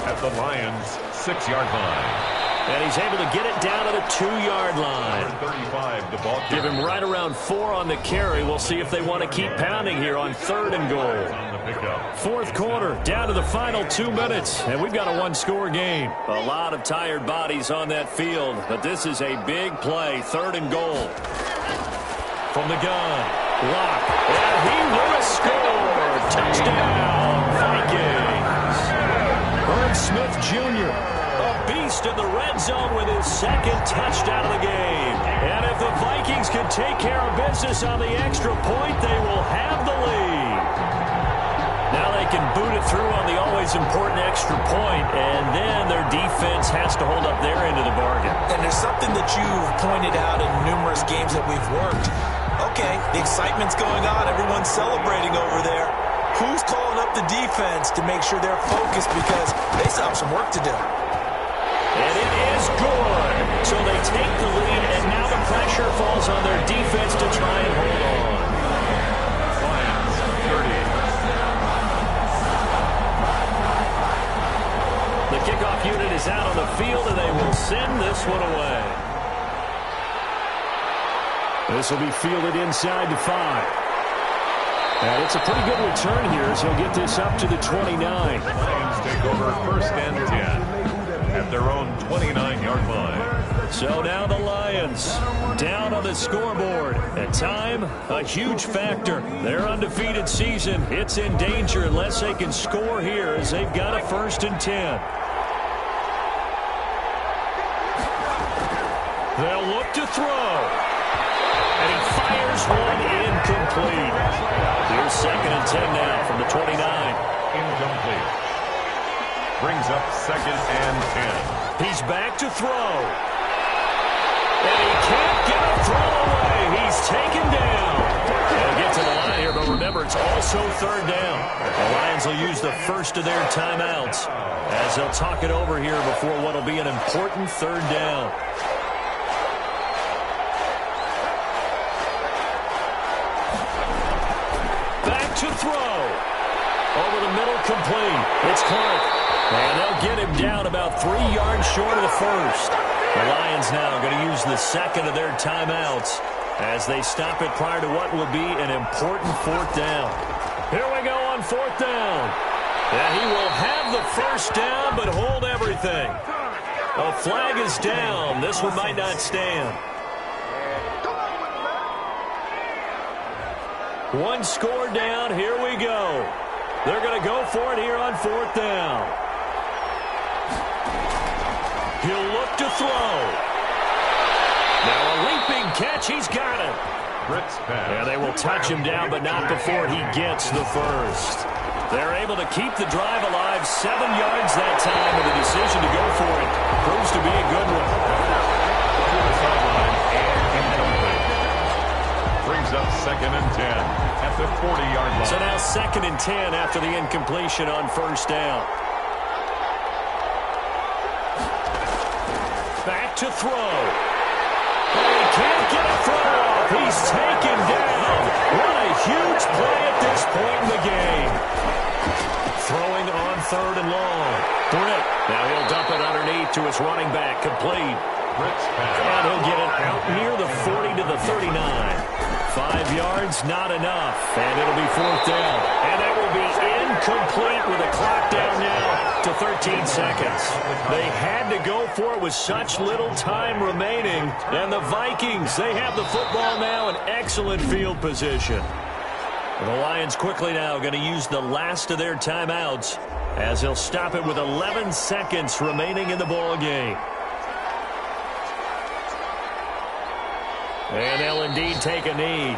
at the Lions' 6-yard line. And he's able to get it down to the 2-yard line. 35, the ball Give him right around 4 on the carry. We'll see if they want to keep pounding here on 3rd and goal. on the pickup. 4th quarter, down to the final 2 minutes, and we've got a 1-score game. A lot of tired bodies on that field, but this is a big play. 3rd and goal. From the gun, Locke, and he will score. Touchdown, Vikings. Herb Smith Jr., a beast in the red zone with his 2nd touchdown of the game. And if the Vikings can take care of business on the extra point, they will have the lead. Now they can boot it through on the always important extra point, and then their defense has to hold up their end of the bargain. And there's something that you've pointed out in numerous games that we've worked. Okay, the excitement's going on. Everyone's celebrating over there. Who's calling up the defense to make sure they're focused, because they still have some work to do. And it is good. So they take the lead, and now the pressure falls on their defense to try and hold on. Lions, 30. The kickoff unit is out on the field, and they will send this one away. This will be fielded inside the 5. And it's a pretty good return here as he'll get this up to the 29. Lions take over 1st and 10 at their own 29-yard line. So now the Lions down on the scoreboard. At time, a huge factor. Their undefeated season, it's in danger unless they can score here as they've got a 1st and 10. They'll look to throw. And he fires one incomplete. Here's 2nd and 10 now from the 29. Incomplete. Brings up 2nd and 10. He's back to throw. And he can't get a throw away. He's taken down. They'll get to the line here, but remember, it's also 3rd down. The Lions will use the first of their timeouts as they'll talk it over here before what will be an important 3rd down. To throw. Over the middle, complete. It's Clark. And they'll get him down about 3 yards short of the 1st. The Lions now going to use the 2nd of their timeouts as they stop it prior to what will be an important 4th down. Here we go on 4th down. And he will have the 1st down, but hold everything. A flag is down. This one might not stand. 1 score down. Here we go. They're going to go for it here on 4th down. He'll look to throw. Now a leaping catch. He's got it. Yeah, they will touch him down, but not before he gets the 1st. They're able to keep the drive alive. 7 yards that time, and the decision to go for it proves to be a good one. To the sideline and incomplete. Brings up 2nd and 10 at the 40-yard line. So now 2nd and 10 after the incompletion on 1st down. Back to throw. And he can't get a throw off. He's taken down. What a huge play at this point in the game. Throwing on 3rd and long. Britt. Now he'll dump it underneath to his running back. Complete. And he'll get it out near the 40 to the 39. 5 yards, not enough. And it'll be 4th down. And that will be incomplete with a clock down now to 13 seconds. They had to go for it with such little time remaining. And the Vikings, they have the football now in excellent field position. The Lions quickly now going to use the last of their timeouts as they'll stop it with 11 seconds remaining in the ball game. And they'll indeed take a knee.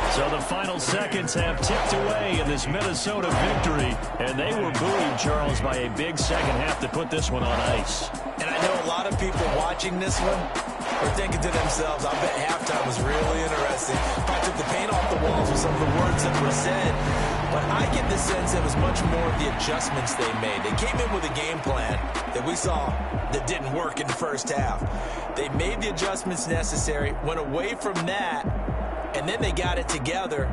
So the final seconds have ticked away in this Minnesota victory. And they were buoyed, Charles, by a big second half to put this one on ice. And I know a lot of people watching this one are thinking to themselves, I bet halftime was really interesting. Probably took the paint off the walls with some of the words that were said. But I get the sense it was much more of the adjustments they made. They came in with a game plan that we saw that didn't work in the first half. They made the adjustments necessary, went away from that, and then they got it together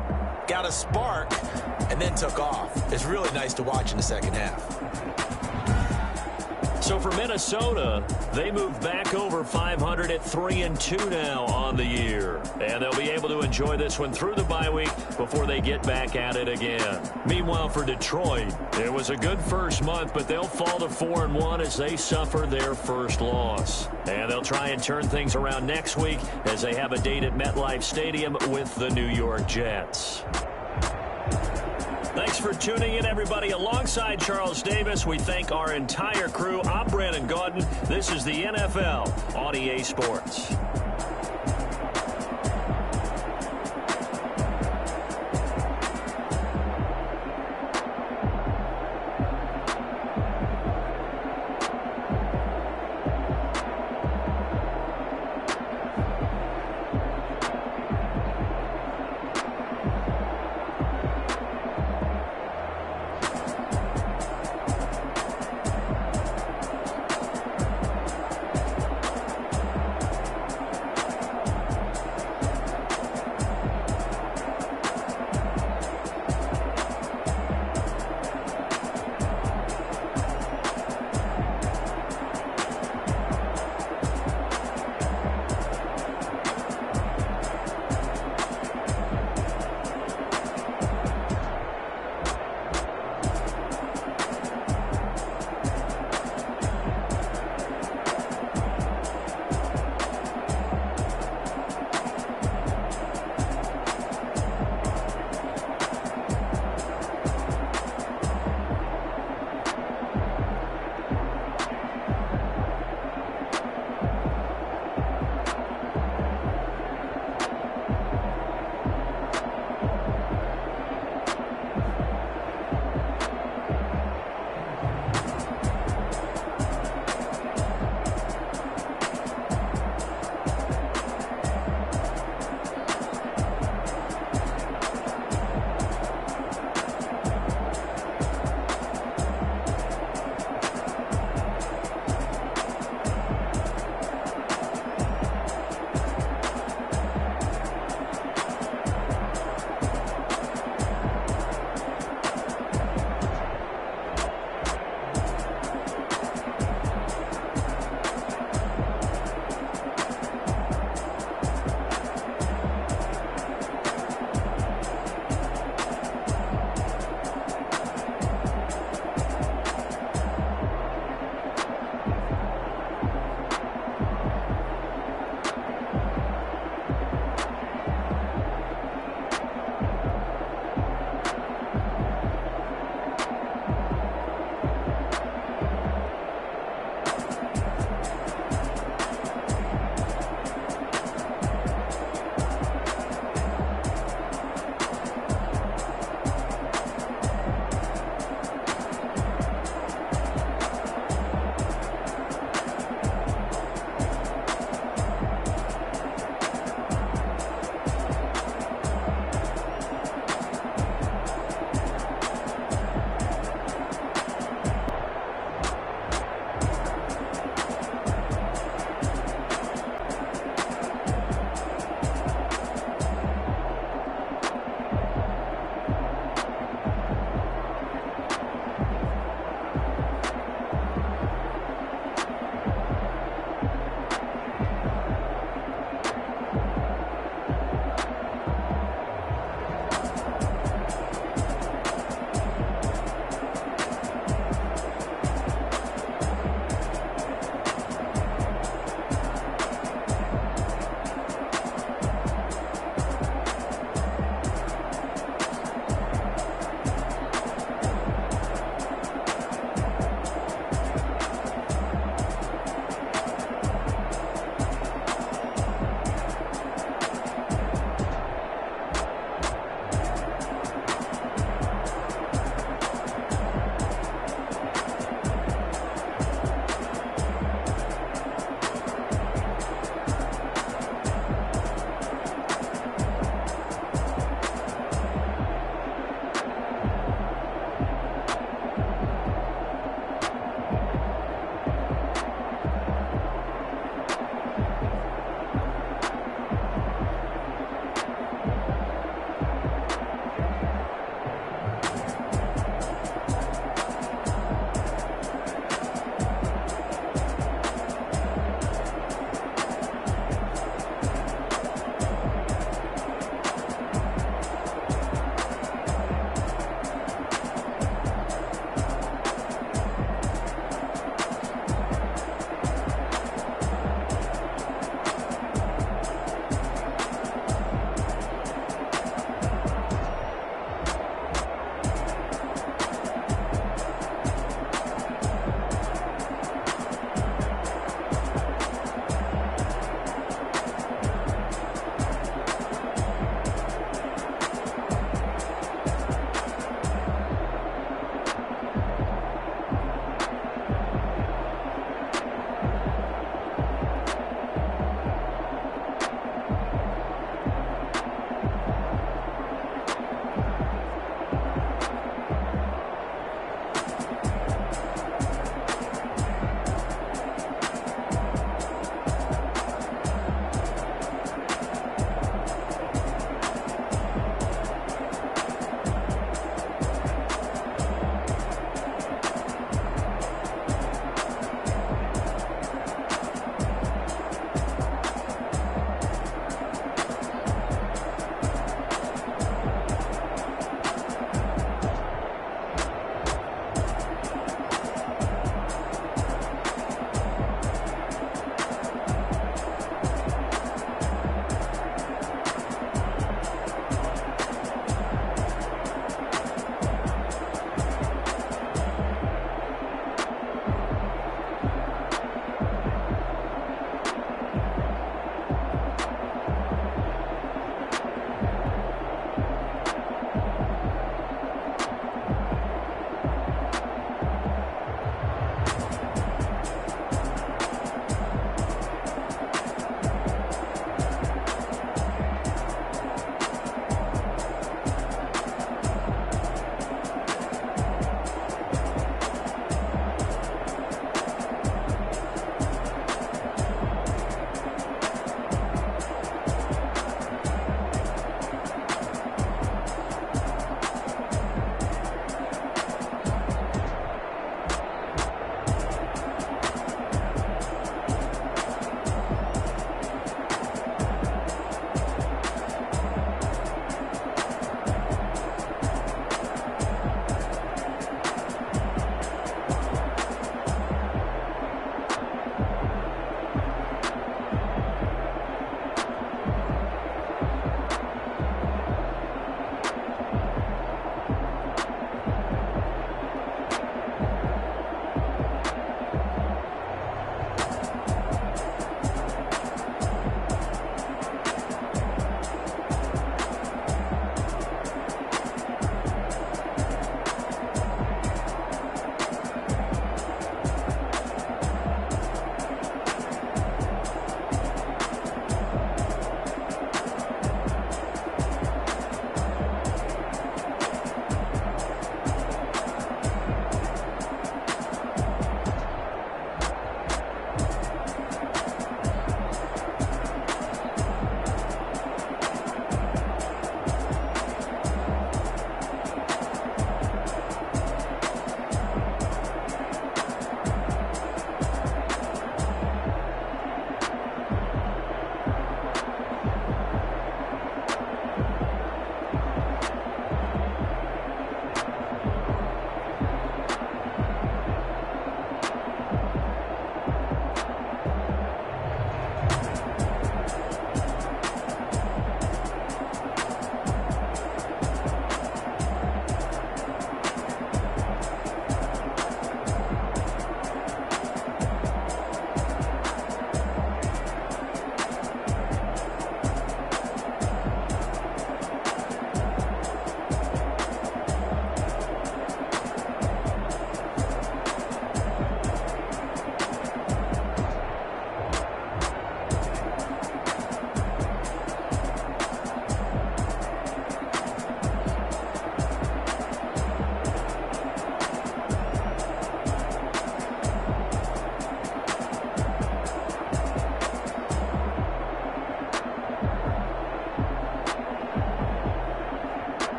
got a spark, and then took off. It's really nice to watch in the second half. So for Minnesota, they move back over 500 at 3-2 now on the year. And they'll be able to enjoy this one through the bye week before they get back at it again. Meanwhile, for Detroit, it was a good first month, but they'll fall to 4-1 as they suffer their first loss. And they'll try and turn things around next week as they have a date at MetLife Stadium with the New York Jets. Thanks for tuning in, everybody. Alongside Charles Davis, we thank our entire crew. I'm Brandon Gaudin. This is the NFL on EA Sports.